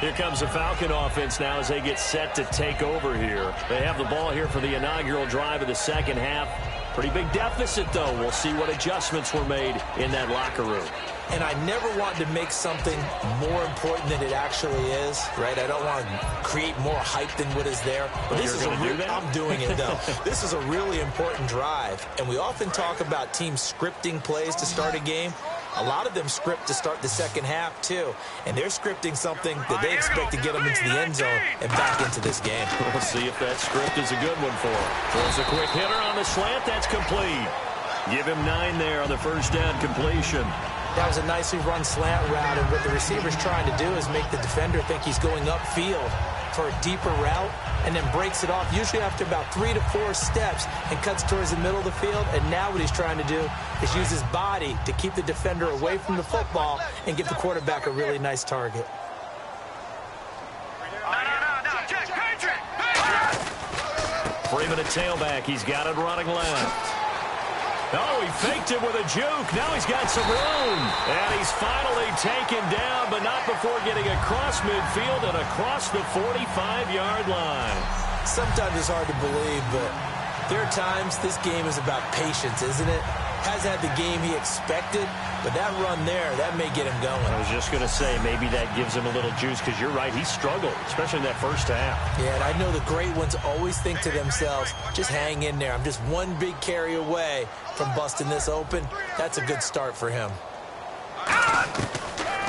Here comes the Falcon offense now as they get set to take over here. They have the ball here for the inaugural drive of the second half. Pretty big deficit, though. We'll see what adjustments were made in that locker room. And I never want to make something more important than it actually is, right? I don't want to create more hype than what is there. But this is I'm doing it, though. This is a really important drive. And we often talk about teams scripting plays to start a game. A lot of them script to start the second half, too. And they're scripting something that they expect to get them into the end zone and back into this game. We'll see if that script is a good one for him. Throws a quick hitter on the slant. That's complete. Give him 9 there on the first down completion. That was a nicely run slant route, and what the receiver's trying to do is make the defender think he's going upfield for a deeper route, and then breaks it off, usually after about 3 to 4 steps, and cuts towards the middle of the field. And now what he's trying to do is use his body to keep the defender away from the football and give the quarterback a really nice target. Freeman at tailback. He's got it running left. Oh, he faked it with a juke. Now he's got some room. And he's finally taken down, but not before getting across midfield and across the 45-yard line. Sometimes it's hard to believe, but there are times this game is about patience, isn't it? Hasn't had the game he expected, but that run there, that may get him going. I was just going to say, maybe that gives him a little juice, because you're right, he struggled, especially in that first half. Yeah, and I know the great ones always think to themselves, just hang in there. I'm just one big carry away from busting this open. That's a good start for him.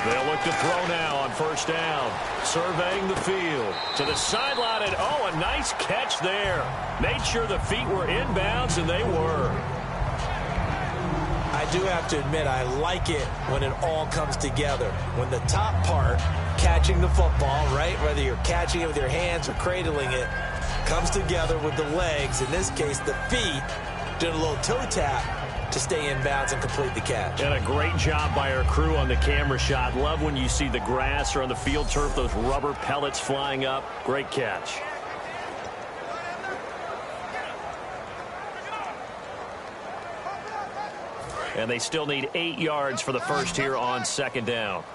They'll look to throw now on first down. Surveying the field. To the sideline, and oh, a nice catch there. Made sure the feet were inbounds, and they were. I do have to admit, I like it when it all comes together. When the top part, catching the football, right, whether you're catching it with your hands or cradling it, comes together with the legs, in this case the feet, doing a little toe tap to stay in bounds and complete the catch. And a great job by our crew on the camera shot. Love when you see the grass or on the field turf, those rubber pellets flying up. Great catch. And they still need 8 yards for the first here on second down.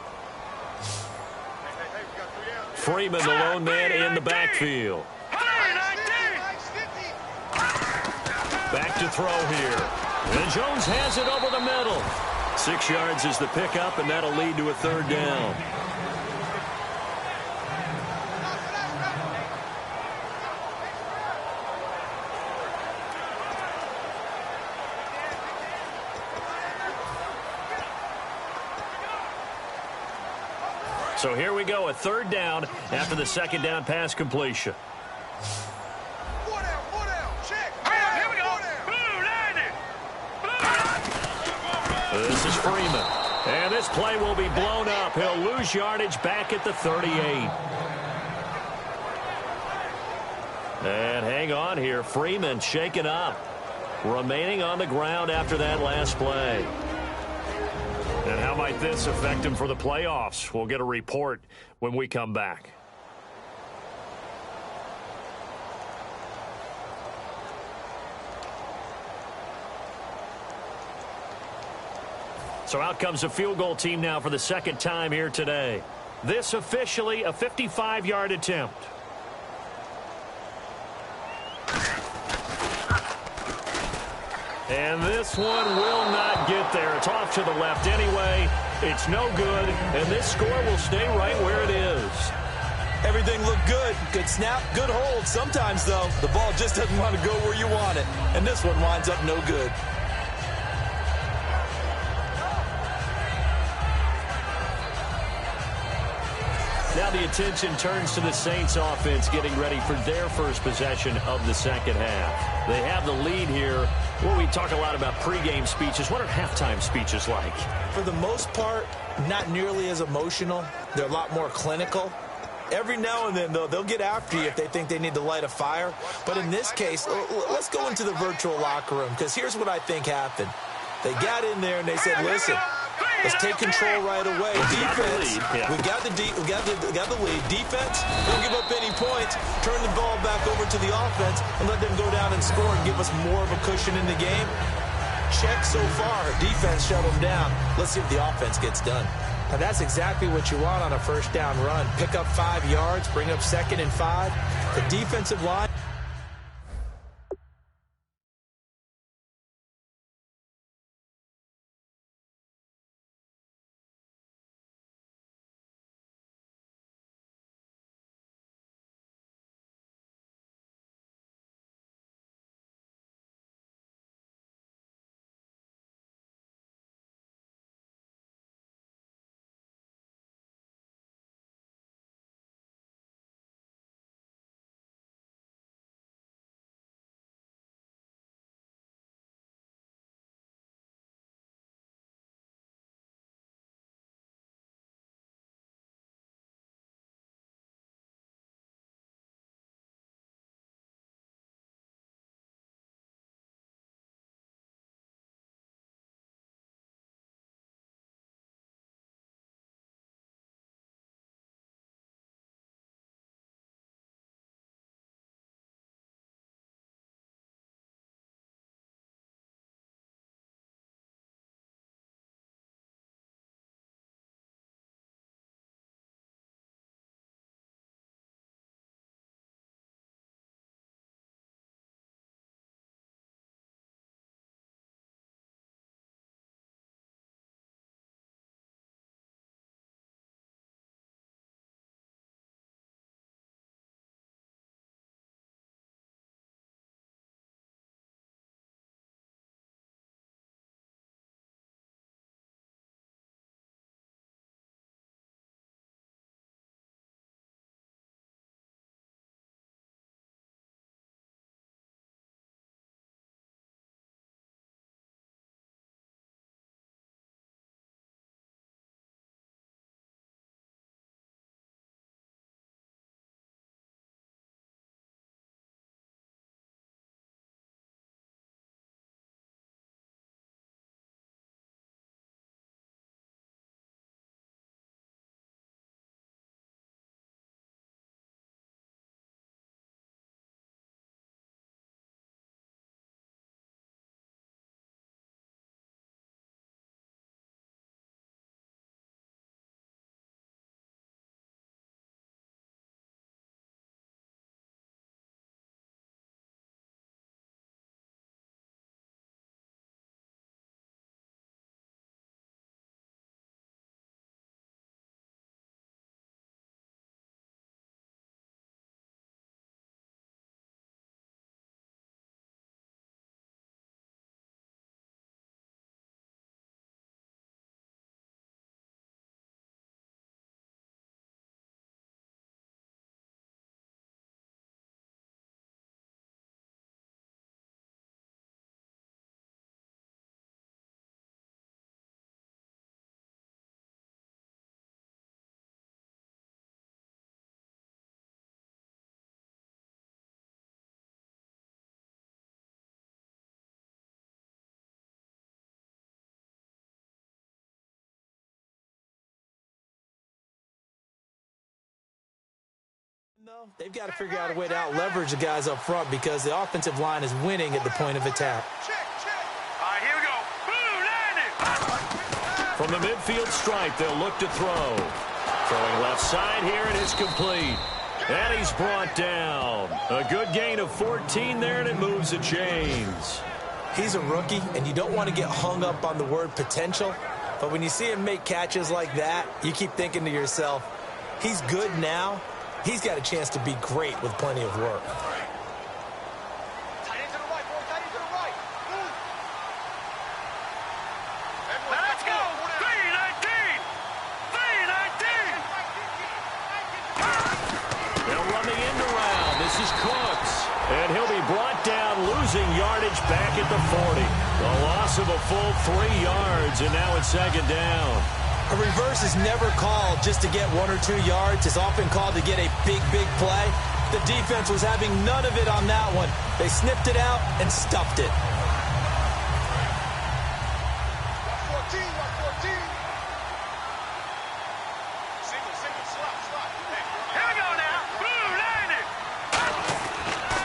Freeman, the lone man in the backfield. Back to throw here. And Jones has it over the middle. 6 yards is the pickup, and that'll lead to a third down. So here we go, a third down after the second down pass completion. This is Freeman. And this play will be blown up. He'll lose yardage back at the 38. And hang on here. Freeman shaken up. Remaining on the ground after that last play. And how might this affect him for the playoffs? We'll get a report when we come back. So out comes a field goal team now for the second time here today. This officially a 55-yard attempt. And this one will not get there. It's off to the left anyway. It's no good, and this score will stay right where it is. Everything looked good. Good snap, good hold. Sometimes, though, the ball just doesn't want to go where you want it. And this one winds up no good. Now the attention turns to the Saints offense getting ready for their first possession of the second half. They have the lead here. Well, we talk a lot about pregame speeches. What are halftime speeches like? For the most part, not nearly as emotional. They're a lot more clinical. Every now and then, though, they'll get after you if they think they need to light a fire. But in this case, let's go into the virtual locker room, because here's what I think happened. They got in there and they said, listen, let's take control right away. Defense, we got the lead. Defense, don't give up any points. Turn the ball back over to the offense and let them go down and score and give us more of a cushion in the game. Check so far. Defense shut them down. Let's see if the offense gets done. Now, that's exactly what you want on a first down run. Pick up 5 yards, bring up 2nd and 5. The defensive line. No, they've got to figure out a way to out-leverage the guys up front because the offensive line is winning at the point of attack. Check. All right, here we go. Blue 90. From the midfield stripe, they'll look to throw. Throwing left side here, and it's complete. And he's brought down. A good gain of 14 there, and it moves the chains. He's a rookie, and you don't want to get hung up on the word potential. But when you see him make catches like that, you keep thinking to yourself, he's good now. He's got a chance to be great with plenty of work. Let's go! 319! 319! They'll run the end around. This is Cooks. And he'll be brought down, losing yardage back at the 40. A loss of a full 3 yards, and now it's second down. A reverse is never called just to get 1 or 2 yards. It's often called to get a big, big play. The defense was having none of it on that one. They sniffed it out and stuffed it. Here we go now! Blue landing!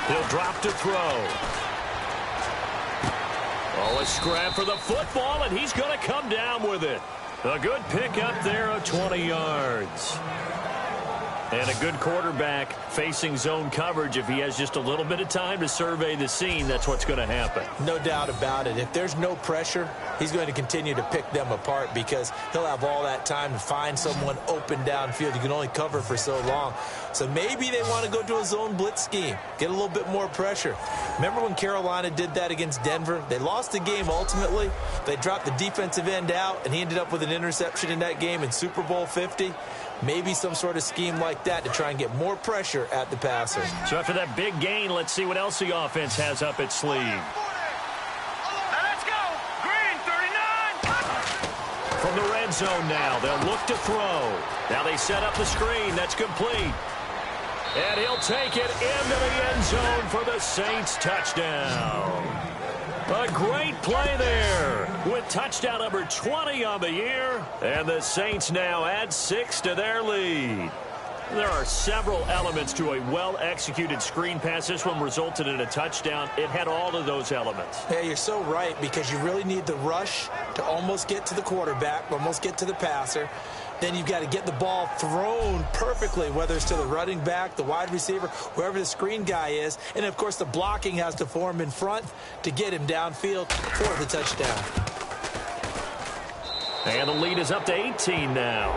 He'll drop to throw. Oh, a scrap for the football, and he's going to come down with it. A good pickup there of 20 yards. And a good quarterback facing zone coverage. If he has just a little bit of time to survey the scene, that's what's going to happen. No doubt about it. If there's no pressure, he's going to continue to pick them apart because he'll have all that time to find someone open downfield. You can only cover for so long. So maybe they want to go to a zone blitz scheme, get a little bit more pressure. Remember when Carolina did that against Denver? They lost the game ultimately. They dropped the defensive end out, and he ended up with an interception in that game in Super Bowl 50. Maybe some sort of scheme like that to try and get more pressure at the passer. So after that big gain, let's see what else the offense has up its sleeve. Let's go! Green 39! From the red zone now, they'll look to throw. Now they set up the screen. That's complete. And he'll take it into the end zone for the Saints touchdown. A great play there with touchdown number 20 on the year. And the Saints now add 6 to their lead. There are several elements to a well-executed screen pass. This one resulted in a touchdown. It had all of those elements. Yeah, you're so right because you really need the rush to almost get to the quarterback, almost get to the passer. Then you've got to get the ball thrown perfectly, whether it's to the running back, the wide receiver, wherever the screen guy is. And, of course, the blocking has to form in front to get him downfield for the touchdown. And the lead is up to 18 now.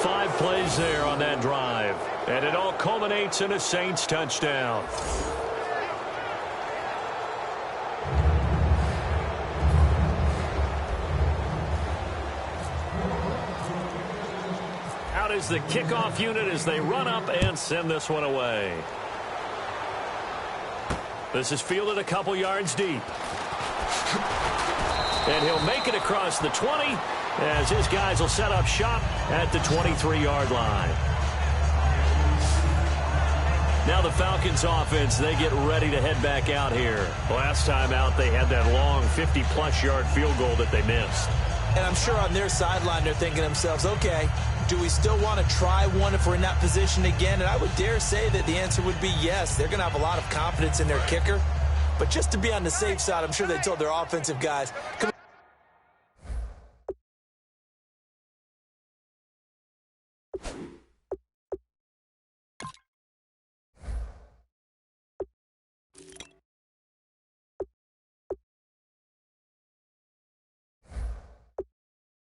Five plays there on that drive. And it all culminates in a Saints touchdown. Out is the kickoff unit as they run up and send this one away. This is fielded a couple yards deep. And he'll make it across the 20 as his guys will set up shop at the 23-yard line. Now the Falcons offense, they get ready to head back out here. Last time out, they had that long 50-plus yard field goal that they missed. And I'm sure on their sideline they're thinking to themselves, okay, do we still want to try one if we're in that position again? And I would dare say that the answer would be yes. They're going to have a lot of confidence in their kicker. But just to be on the safe side, I'm sure they told their offensive guys, come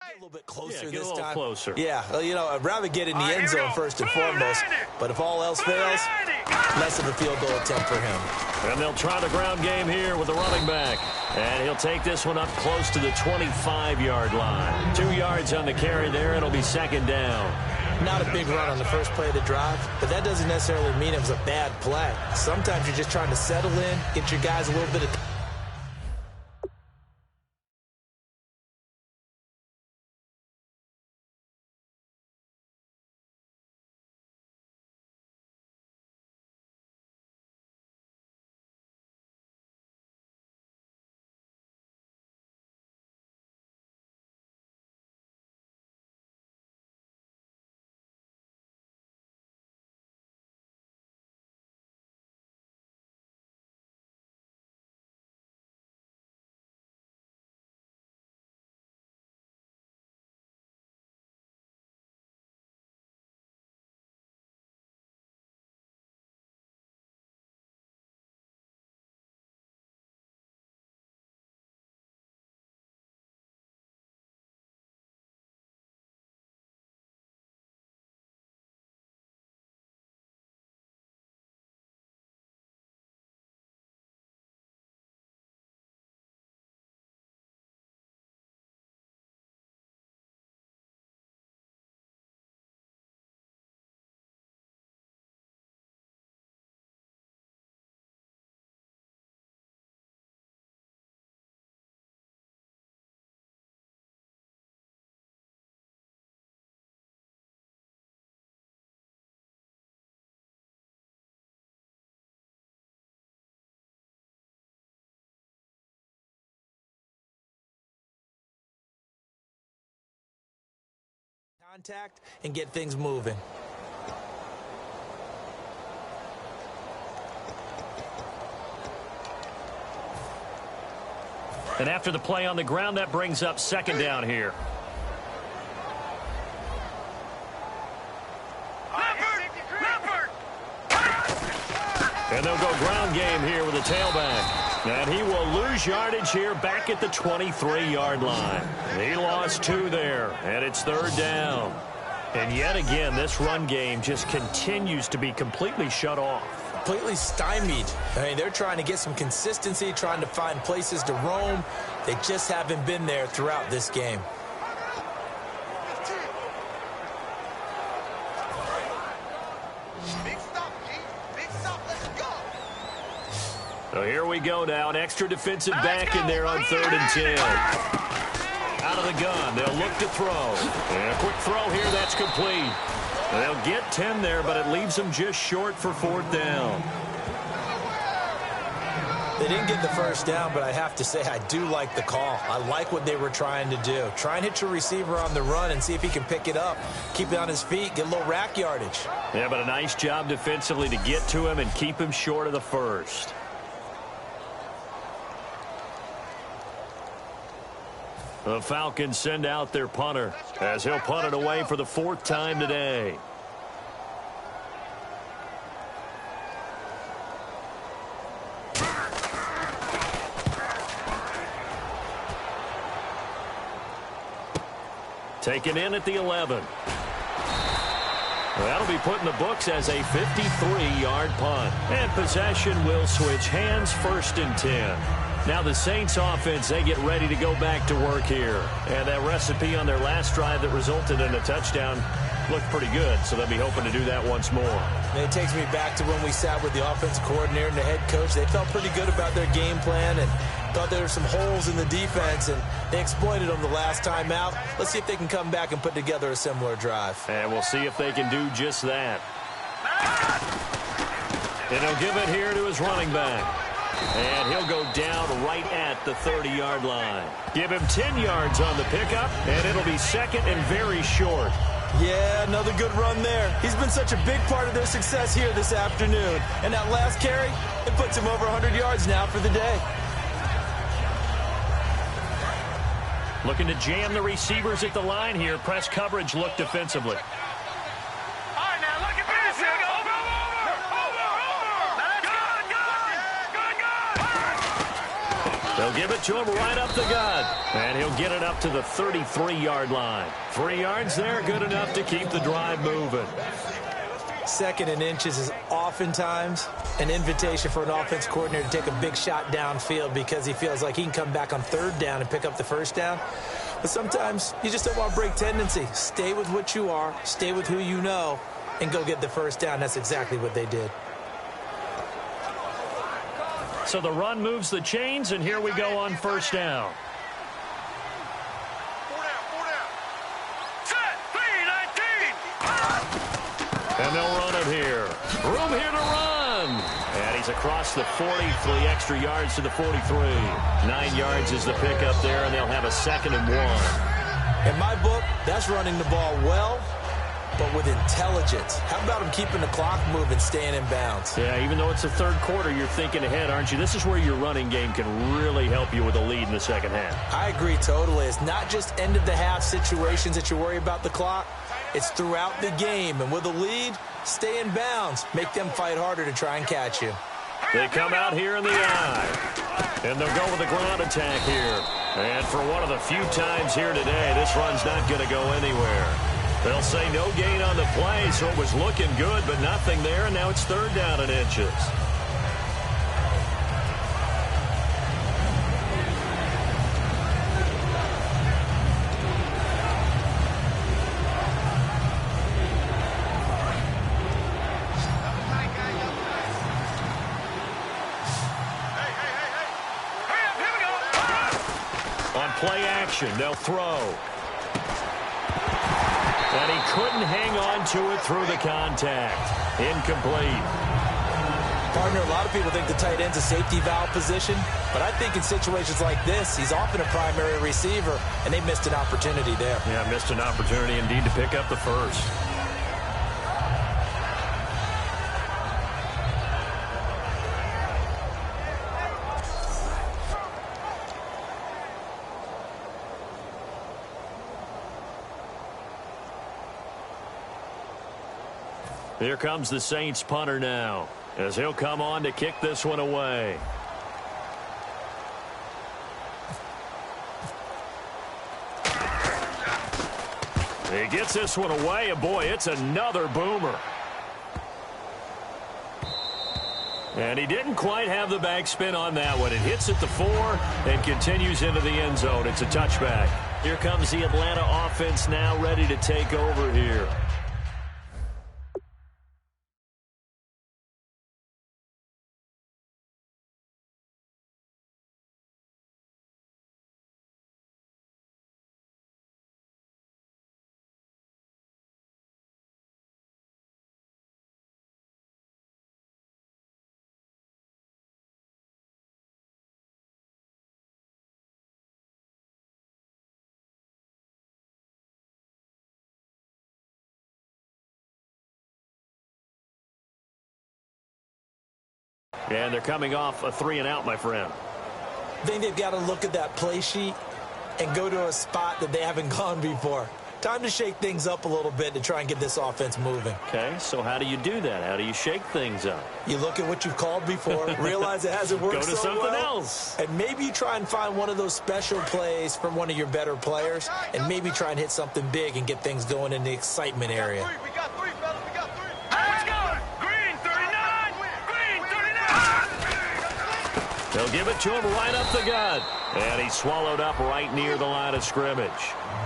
a little bit closer get this a little time. closer. Yeah, well, you know, I'd rather get in the end zone first and foremost. But if all else fails, less of a field goal attempt for him. And they'll try the ground game here with the running back. And he'll take this one up close to the 25-yard line. 2 yards on the carry there. It'll be second down. Not a big run on the first play of the drive, but that doesn't necessarily mean it was a bad play. Sometimes you're just trying to settle in, get your guys a little bit of contact and get things moving. And after the play on the ground, that brings up second down here. And they'll go ground game here with a tailback. And he will lose yardage here back at the 23-yard line. He lost 2 there, and it's third down. And yet again, this run game just continues to be completely shut off. Completely stymied. I mean, they're trying to get some consistency, trying to find places to roam. They just haven't been there throughout this game. So here we go now. An extra defensive back in there on 3rd and 10. Out of the gun. They'll look to throw. And a quick throw here. That's complete. They'll get 10 there, but it leaves them just short for 4th down. They didn't get the first down, but I have to say I do like the call. I like what they were trying to do. Try and hit your receiver on the run and see if he can pick it up. Keep it on his feet, get a little rack yardage. Yeah, but a nice job defensively to get to him and keep him short of the first. The Falcons send out their punter as he'll punt it away for the 4th time today. Taken in at the 11. That'll be put in the books as a 53-yard punt. And possession will switch hands, 1st and 10. Now the Saints offense, they get ready to go back to work here. And that recipe on their last drive that resulted in a touchdown looked pretty good, so they'll be hoping to do that once more. And it takes me back to when we sat with the offensive coordinator and the head coach. They felt pretty good about their game plan and thought there were some holes in the defense, and they exploited them the last time out. Let's see if they can come back and put together a similar drive. And we'll see if they can do just that. And he'll give it here to his running back. And he'll go down right at the 30-yard line. Give him 10 yards on the pickup, and it'll be 2nd and very short. Yeah, another good run there. He's been such a big part of their success here this afternoon. And that last carry, it puts him over 100 yards now for the day. Looking to jam the receivers at the line here. Press coverage look defensively. They'll give it to him right up the gut. And he'll get it up to the 33-yard line. 3 yards there, good enough to keep the drive moving. 2nd and inches is oftentimes an invitation for an offense coordinator to take a big shot downfield because he feels like he can come back on 3rd down and pick up the 1st down. But sometimes you just don't want to break tendency. Stay with what you are, stay with who you know, and go get the 1st down. That's exactly what they did. So the run moves the chains, and here we go on 1st down. And they'll run it here. Room here to run. And he's across the 40, 3 extra yards to the 43. 9 yards is the pickup there, and they'll have a 2nd and 1. In my book, that's running the ball well, but with intelligence. How about him keeping the clock moving, staying in bounds? Yeah, even though it's the 3rd quarter, you're thinking ahead, aren't you? This is where your running game can really help you with a lead in the 2nd half. I agree totally. It's not just end-of-the-half situations that you worry about the clock. It's throughout the game. And with a lead, stay in bounds. Make them fight harder to try and catch you. They come out here in the eye. And they'll go with the ground attack here. And for one of the few times here today, this run's not going to go anywhere. They'll say no gain on the play, so it was looking good, but nothing there, and now it's 3rd down and inches. On play action, they'll throw. And he couldn't hang on to it through the contact. Incomplete. Partner, a lot of people think the tight end's a safety valve position, but I think in situations like this, he's often a primary receiver, and they missed an opportunity there. Yeah, missed an opportunity indeed to pick up the first. Here comes the Saints punter now, as he'll come on to kick this one away. He gets this one away, and boy, it's another boomer. And he didn't quite have the backspin on that one. It hits at the 4 and continues into the end zone. It's a touchback. Here comes the Atlanta offense now ready to take over here. And they're coming off a 3-and-out, my friend. I think they've got to look at that play sheet and go to a spot that they haven't gone before. Time to shake things up a little bit to try and get this offense moving. Okay, so how do you do that? How do you shake things up? You look at what you've called before, realize it hasn't worked so well. Go to something else. And maybe you try and find one of those special plays from one of your better players, and maybe try and hit something big and get things going in the excitement area. We got three, fellas. We got three. Let's go. Green 39. Green 39. They'll give it to him right up the gut. And he's swallowed up right near the line of scrimmage.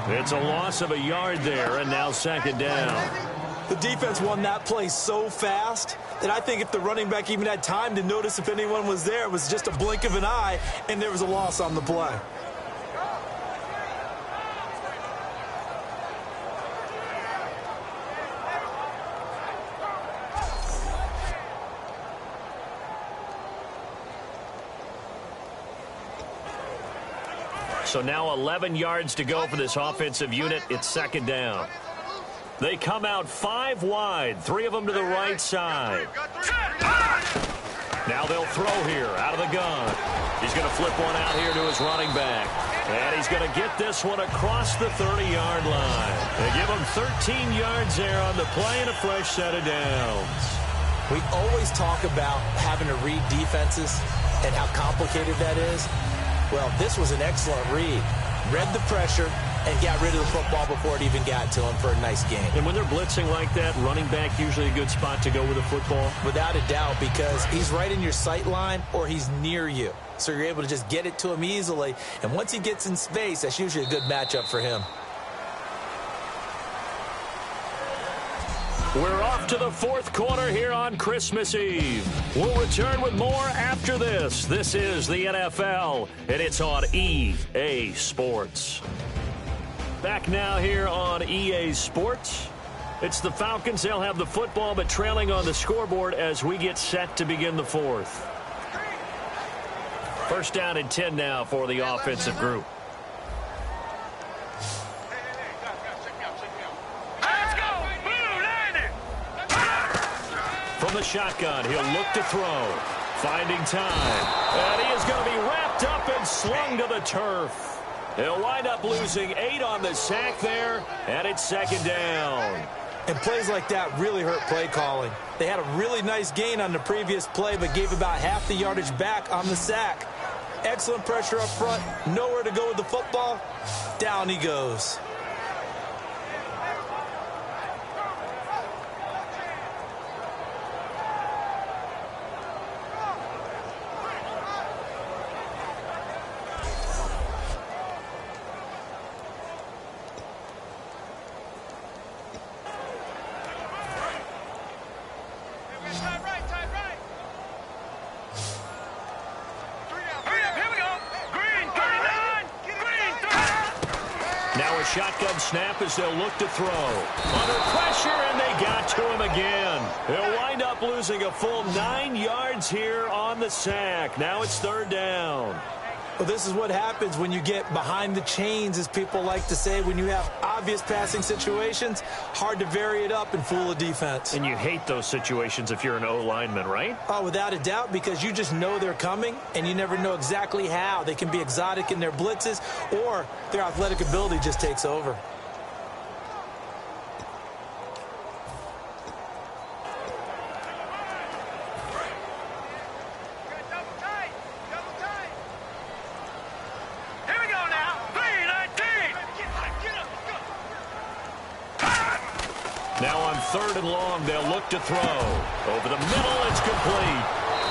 It's a loss of a yard there, and now second down. The defense won that play so fast that I think if the running back even had time to notice if anyone was there, it was just a blink of an eye, and there was a loss on the play. So now 11 yards to go for this offensive unit. It's second down. They come out 5 wide, 3 of them to the right side. Now they'll throw here out of the gun. He's going to flip one out here to his running back. And he's going to get this one across the 30-yard line. They give him 13 yards there on the play and a fresh set of downs. We always talk about having to read defenses and how complicated that is. Well, this was an excellent read. Read the pressure and got rid of the football before it even got to him for a nice game. And when they're blitzing like that, running back usually a good spot to go with the football? Without a doubt, because he's right in your sight line or he's near you. So you're able to just get it to him easily. And once he gets in space, that's usually a good matchup for him. We're off to the fourth quarter here on Christmas Eve. We'll return with more after this. This is the NFL, and it's on EA Sports. Back now here on EA Sports. It's the Falcons. They'll have the football, but trailing on the scoreboard as we get set to begin the fourth. First down and 10 now for the offensive group. From the shotgun, he'll look to throw. Finding time. And he is going to be wrapped up and slung to the turf. He'll wind up losing 8 on the sack there, and it's second down. And plays like that really hurt play calling. They had a really nice gain on the previous play, but gave about half the yardage back on the sack. Excellent pressure up front. Nowhere to go with the football. Down he goes. shotgun snap as they'll look to throw. Under pressure, and they got to him again. They'll wind up losing a full 9 yards here on the sack. Now it's 3rd down. Well, this is what happens when you get behind the chains, as people like to say. When you have obvious passing situations, hard to vary it up and fool a defense. And you hate those situations if you're an O-lineman, right? Oh, without a doubt, because you just know they're coming, and you never know exactly how. They can be exotic in their blitzes, or their athletic ability just takes over. Now on 3rd and long, they'll look to throw. Over the middle, it's complete.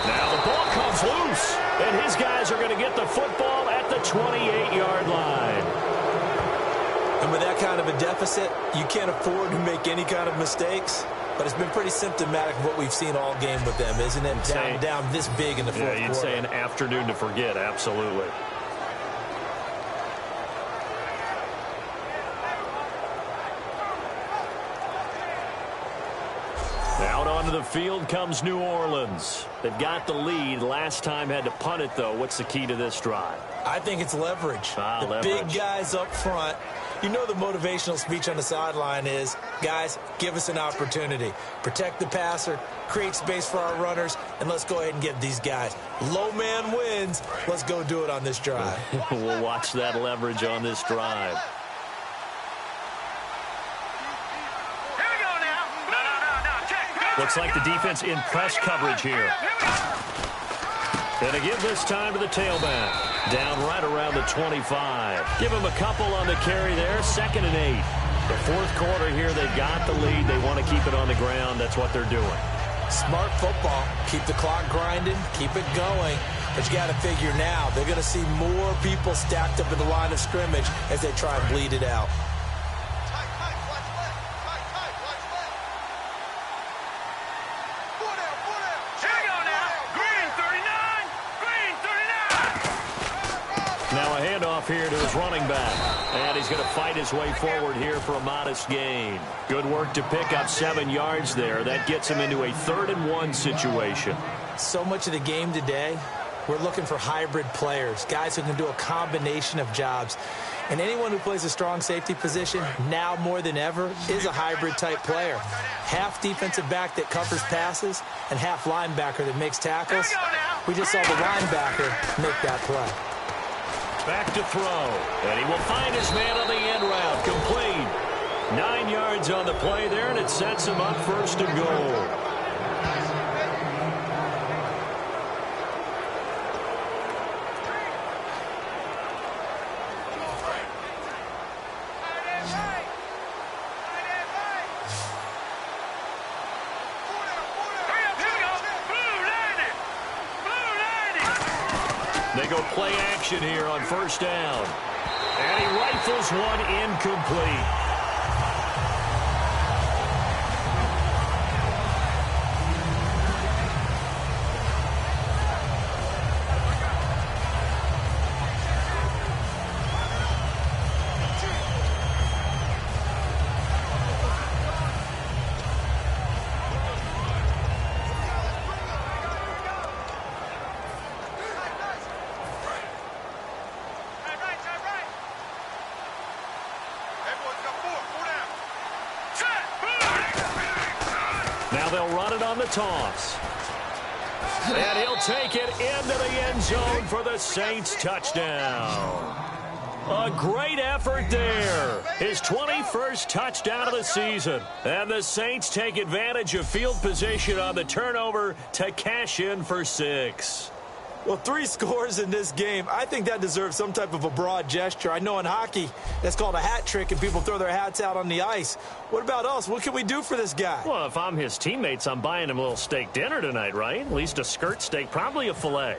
Now the ball comes loose, and his guys are going to get the football at the 28-yard line. And with that kind of a deficit, you can't afford to make any kind of mistakes. But it's been pretty symptomatic of what we've seen all game with them, isn't it? Down this big in the fourth quarter. Yeah, you'd say an afternoon to forget, absolutely. Out onto the field comes New Orleans. They've got the lead. Last time had to punt it, though. What's the key to this drive? I think it's leverage. Leverage. Big guys up front. You know the motivational speech on the sideline is, guys, give us an opportunity. Protect the passer, create space for our runners, and let's go ahead and get these guys. Low man wins. Let's go do it on this drive. We'll watch that leverage on this drive. Looks like the defense in press coverage here. And to give this time to the tailback. Down right around the 25. Give him a couple on the carry there. 2nd and 8. The fourth quarter here, they've got the lead. They want to keep it on the ground. That's what they're doing. Smart football. Keep the clock grinding. Keep it going. But you got to figure now, they're going to see more people stacked up in the line of scrimmage as they try and bleed it out. Now a handoff here to his running back. And he's going to fight his way forward here for a modest gain. Good work to pick up 7 yards there. That gets him into a 3rd and 1 situation. So much of the game today, we're looking for hybrid players, guys who can do a combination of jobs. And anyone who plays a strong safety position, now more than ever, is a hybrid-type player. Half defensive back that covers passes and half linebacker that makes tackles. We just saw the linebacker make that play. Back to throw. And he will find his man on the end route. Complete. 9 yards on the play there, and it sets him up 1st and goal. They go play action here on 1st down. And he rifles one incomplete. Now they'll run it on the toss. And he'll take it into the end zone for the Saints touchdown. A great effort there. His 21st touchdown of the season. And the Saints take advantage of field position on the turnover to cash in for 6. Well, 3 scores in this game. I think that deserves some type of a broad gesture. I know in hockey, that's called a hat trick, and people throw their hats out on the ice. What about us? What can we do for this guy? Well, if I'm his teammates, I'm buying him a little steak dinner tonight, right? At least a skirt steak, probably a filet.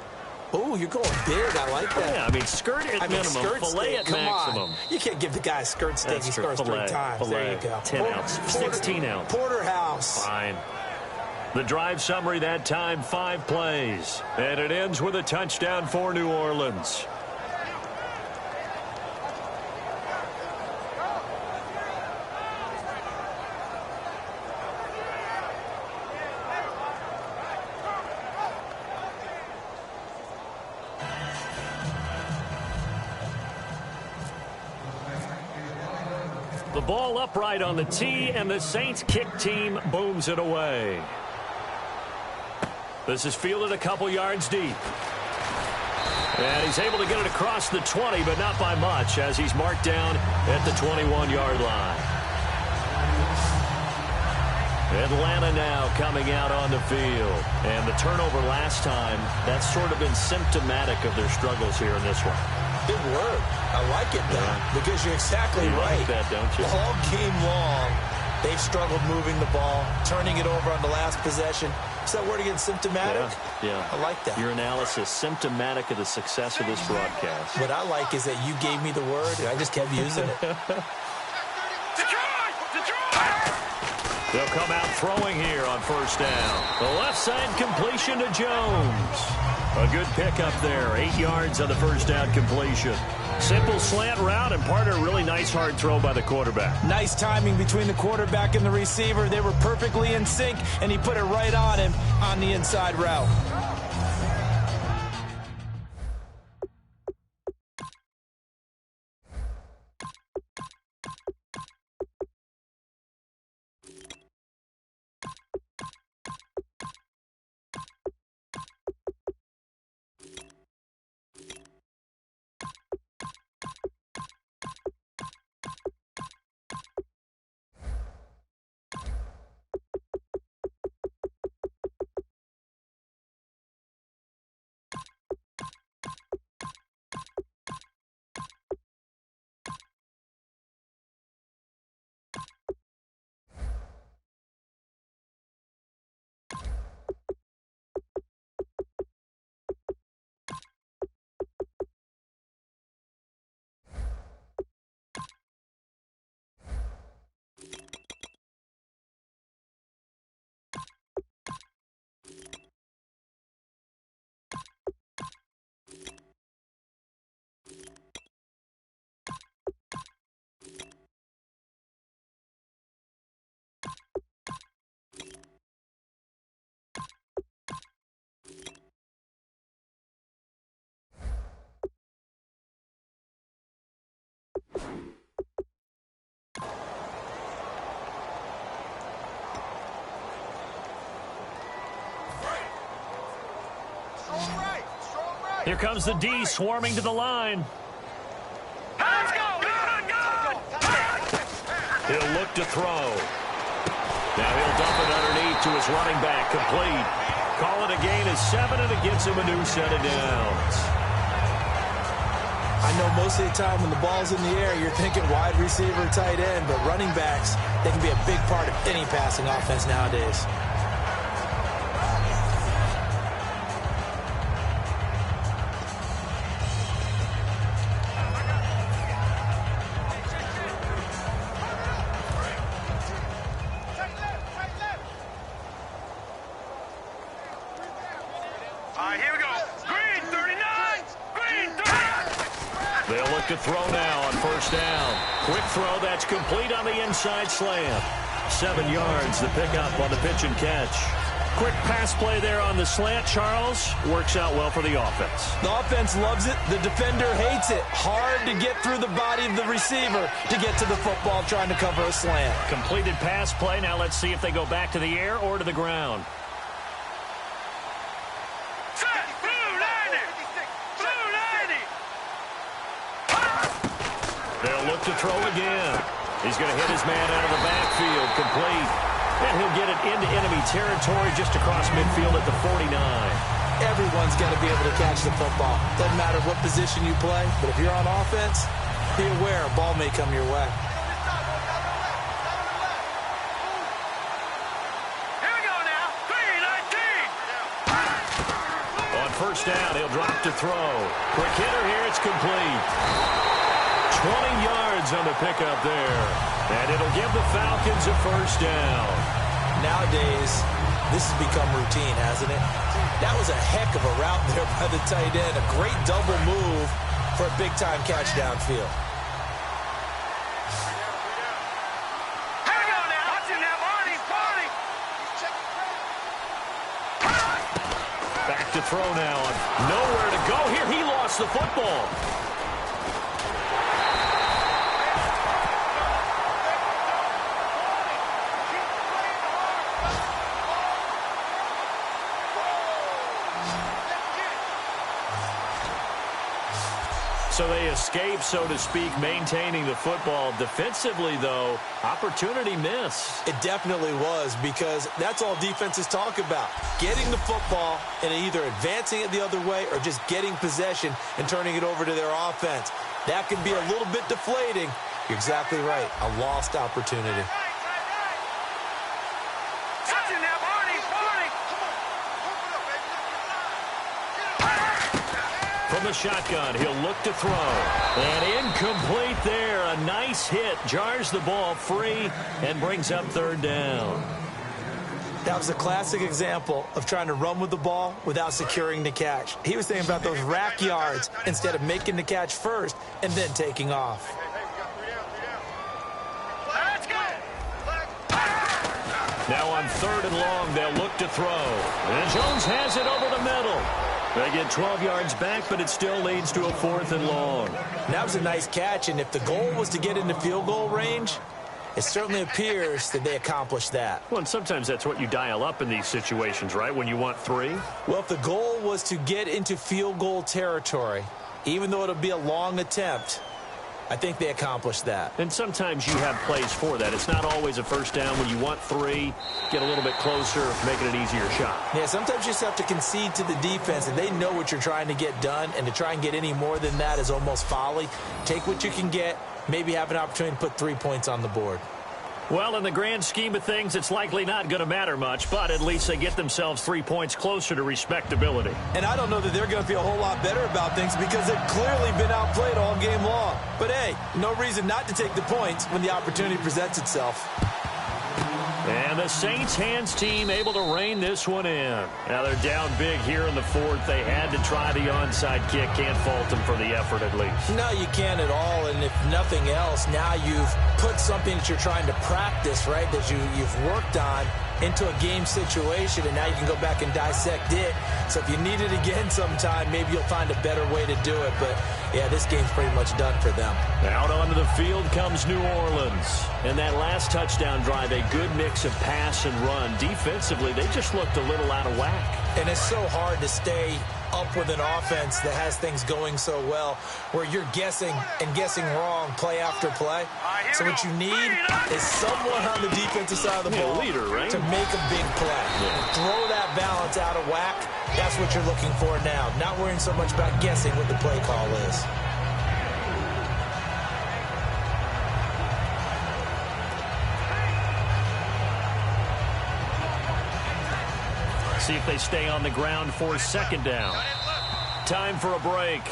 Oh, you're going big. I like that. Yeah, I mean, skirt at minimum, filet at maximum. You can't give the guy a skirt steak. He scores 3 times. There you go. 10 ounce, 16 ounce. Porterhouse. Fine. The drive summary that time, 5 plays. And it ends with a touchdown for New Orleans. The ball upright on the tee, and the Saints kick team booms it away. This is fielded a couple yards deep. And he's able to get it across the 20, but not by much, as he's marked down at the 21-yard line. Atlanta now coming out on the field. And the turnover last time, that's sort of been symptomatic of their struggles here in this one. Good word. I like it, though, because you're exactly right. You like that, don't you? All game long, they've struggled moving the ball, turning it over on the last possession. Is that word again, symptomatic? Yeah. I like that. Your analysis, symptomatic of the success of this broadcast. What I like is that you gave me the word, and I just kept using it. They'll come out throwing here on first down. The left side completion to Jones. A good pickup there. 8 yards on the first down completion. Simple slant route and part of a really nice hard throw by the quarterback. Nice timing between the quarterback and the receiver. They were perfectly in sync, and he put it right on him on the inside route. Here comes the D swarming to the line. Let's go! He'll look to throw. Now he'll dump it underneath to his running back. Complete. Call it a gain of 7, and it gets him a new set of downs. I know most of the time when the ball's in the air, you're thinking wide receiver, tight end, but running backs, they can be a big part of any passing offense nowadays. Here we go. Green 39. Green 39. They'll look to throw now on first down. Quick throw that's complete on the inside slant. 7 yards, the pickup on the pitch and catch. Quick pass play there on the slant, Charles. Works out well for the offense. The offense loves it. The defender hates it. Hard to get through the body of the receiver to get to the football trying to cover a slant. Completed pass play. Now let's see if they go back to the air or to the ground. Set. Blue 90. Blue 90. They'll look to throw again. He's going to hit his man out of the backfield. Complete. And he'll get it into enemy territory just across midfield at the 49. Everyone's got to be able to catch the football. Doesn't matter what position you play, but if you're on offense, be aware a ball may come your way. Here we go now. 319. On first down, he'll drop to throw. Quick hitter here. It's complete. 20 yards on the pickup there. And it'll give the Falcons a first down. Nowadays, this has become routine, hasn't it? That was a heck of a route there by the tight end. A great double move for a big-time catch downfield. Here we go now. Watch him now, Barney. Barney. Back to throw now. Nowhere to go here. He lost the football. So they escape, so to speak, maintaining the football. Defensively, though, opportunity miss. It definitely was, because that's all defenses talk about. Getting the football and either advancing it the other way or just getting possession and turning it over to their offense. That can be a little bit deflating. You're exactly right. A lost opportunity. From the shotgun, he'll look to throw. And incomplete there. A nice hit. Jars the ball free and brings up third down. That was a classic example of trying to run with the ball without securing the catch. He was thinking about those rack yards instead of making the catch first and then taking off. Let's go. Now on third and long, they'll look to throw. And Jones has it over the middle. They get 12 yards back, but it still leads to a 4th and long. That was a nice catch, and if the goal was to get into field goal range, it certainly appears that they accomplished that. Well, and sometimes that's what you dial up in these situations, right, when you want 3? Well, if the goal was to get into field goal territory, even though it'll be a long attempt, I think they accomplished that. And sometimes you have plays for that. It's not always a first down. When you want 3, get a little bit closer, make it an easier shot. Yeah, sometimes you just have to concede to the defense, and they know what you're trying to get done, and to try and get any more than that is almost folly. Take what you can get, maybe have an opportunity to put 3 points on the board. Well, in the grand scheme of things, it's likely not going to matter much, but at least they get themselves 3 points closer to respectability. And I don't know that they're going to feel a whole lot better about things, because they've clearly been outplayed all game long. But, hey, no reason not to take the points when the opportunity presents itself. And the Saints hands team able to rein this one in. Now they're down big here in the 4th. They had to try the onside kick. Can't fault them for the effort at least. No, you can't at all. And if nothing else, now you've put something that you're trying to practice, right, that you've worked on into a game situation, and now you can go back and dissect it. So if you need it again sometime, maybe you'll find a better way to do it. But, yeah, this game's pretty much done for them. Out onto the field comes New Orleans. And that last touchdown drive, a good mix of pass and run. Defensively, they just looked a little out of whack. And it's so hard to stay up with an offense that has things going so well, where you're guessing and guessing wrong play after play. So what you need is someone on the defensive side of the ball leader, right? to make a big play. Throw that balance out of whack. That's what you're looking for now. Not worrying so much about guessing what the play call is. See if they stay on the ground for 2nd down. Time for a break.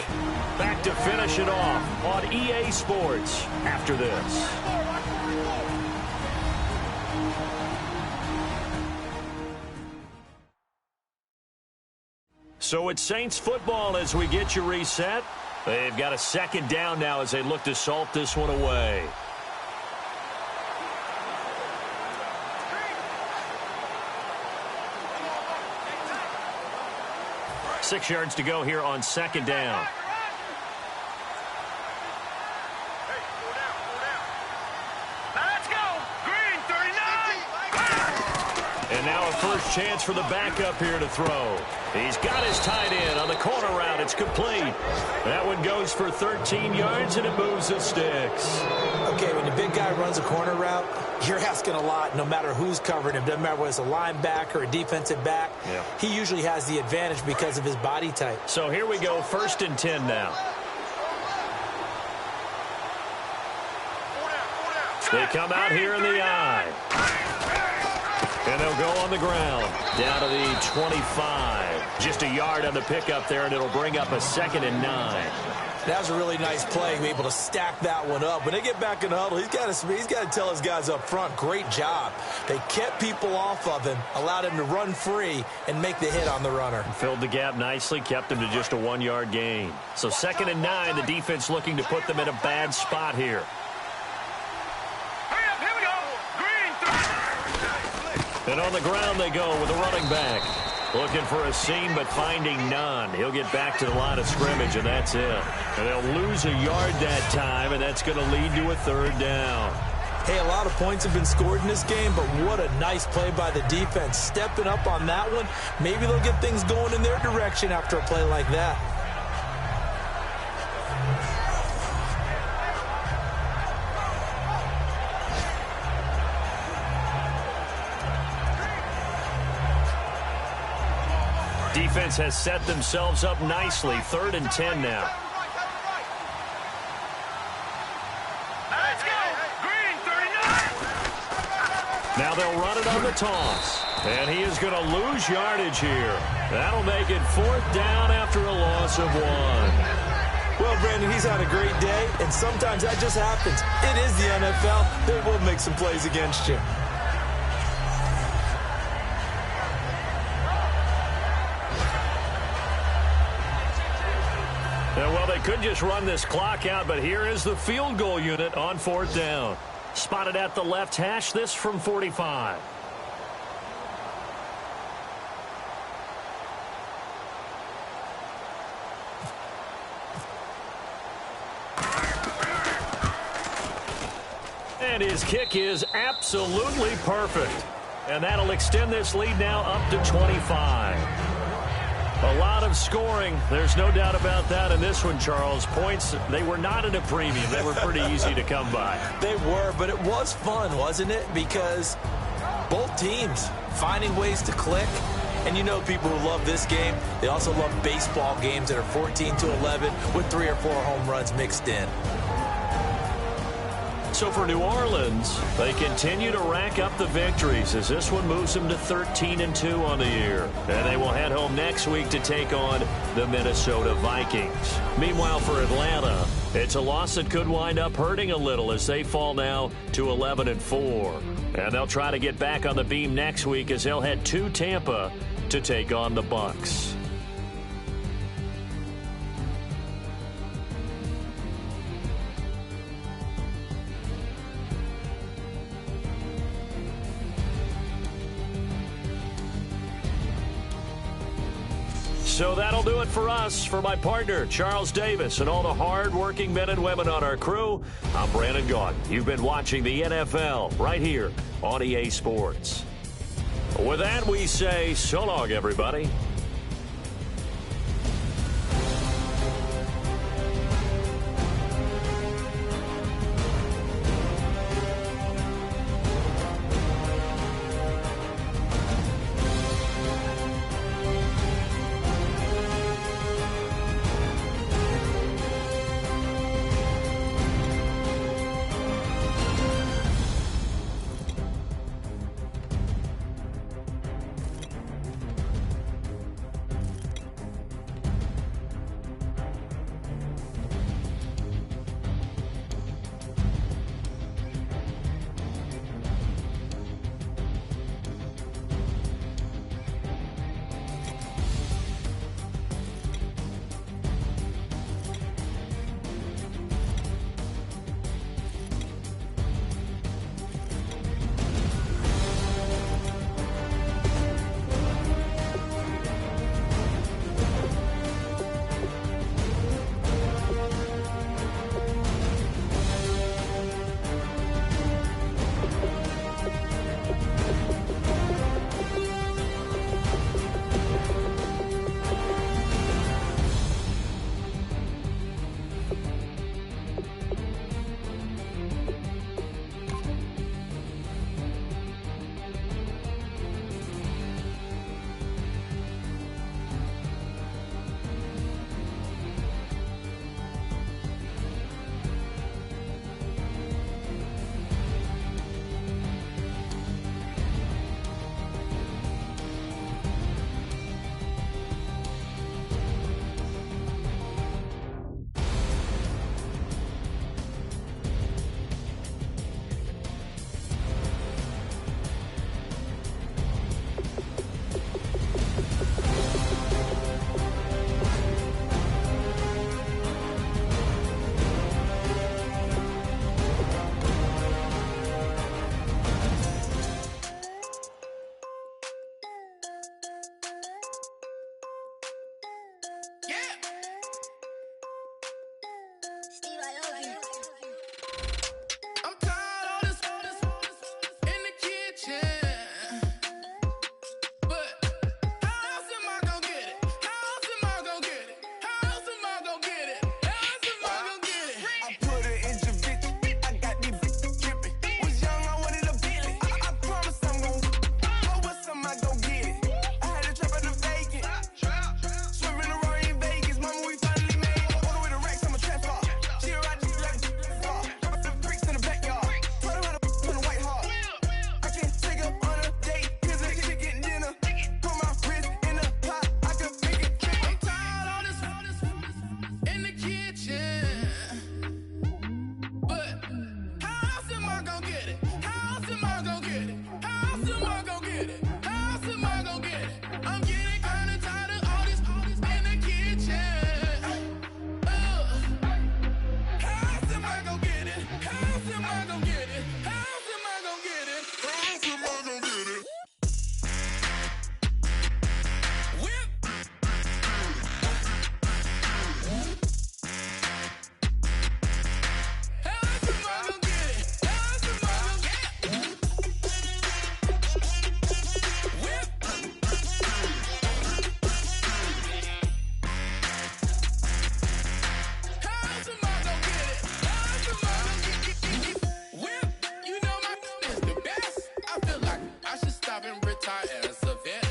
Back to finish it off on EA Sports after this. So it's Saints football as we get you reset. They've got a 2nd down now as they look to salt this one away. Six yards to go here on 2nd down. Let's go. Green 39. And now a first chance for the backup here to throw. He's got his tight end on the corner route. It's complete. That one goes for 13 yards, and it moves the sticks. Okay, when the big guy runs a corner route, you're asking a lot no matter who's covering him. Doesn't matter whether it's a linebacker or a defensive back. Yeah. He usually has the advantage because of his body type. So here we go, 1st and 10 now. They come out here in the eye. And they'll go on the ground. Down to the 25. Just a yard on the pickup there, and it'll bring up a 2nd and 9. That was a really nice play, to be able to stack that one up. When they get back in the huddle, he's got to tell his guys up front, great job. They kept people off of him, allowed him to run free and make the hit on the runner. Filled the gap nicely, kept him to just a 1-yard gain. So 2nd and 9, the defense looking to put them in a bad spot here. Hurry up, here we go. Green 3. And on the ground they go with a running back. Looking for a seam, but finding none. He'll get back to the line of scrimmage, and that's it. And they'll lose a yard that time, and that's going to lead to a 3rd down. Hey, a lot of points have been scored in this game, but what a nice play by the defense. Stepping up on that one, maybe they'll get things going in their direction after a play like that. Defense has set themselves up nicely. 3rd and 10 now. Let's go. Green, 39. Now they'll run it on the toss. And he is going to lose yardage here. That'll make it 4th down after a loss of 1. Well, Brandon, he's had a great day, and sometimes that just happens. It is the NFL. They will make some plays against you. Well, they could just run this clock out, but here is the field goal unit on 4th down. Spotted at the left hash, this from 45. And his kick is absolutely perfect. And that'll extend this lead now up to 25. A lot of scoring. There's no doubt about that in this one, Charles. Points, they were not at a premium. They were pretty easy to come by. They were, but it was fun, wasn't it? Because both teams finding ways to click. And you know people who love this game, they also love baseball games that are 14-11 with 3 or 4 home runs mixed in. So for New Orleans, they continue to rack up the victories as this one moves them to 13-2 on the year. And they will head home next week to take on the Minnesota Vikings. Meanwhile, for Atlanta, it's a loss that could wind up hurting a little as they fall now to 11-4. And they'll try to get back on the beam next week as they'll head to Tampa to take on the Bucs. So that'll do it for us. For my partner, Charles Davis, and all the hard-working men and women on our crew, I'm Brandon Gaudin. You've been watching the NFL right here on EA Sports. With that, we say so long, everybody. As a vet,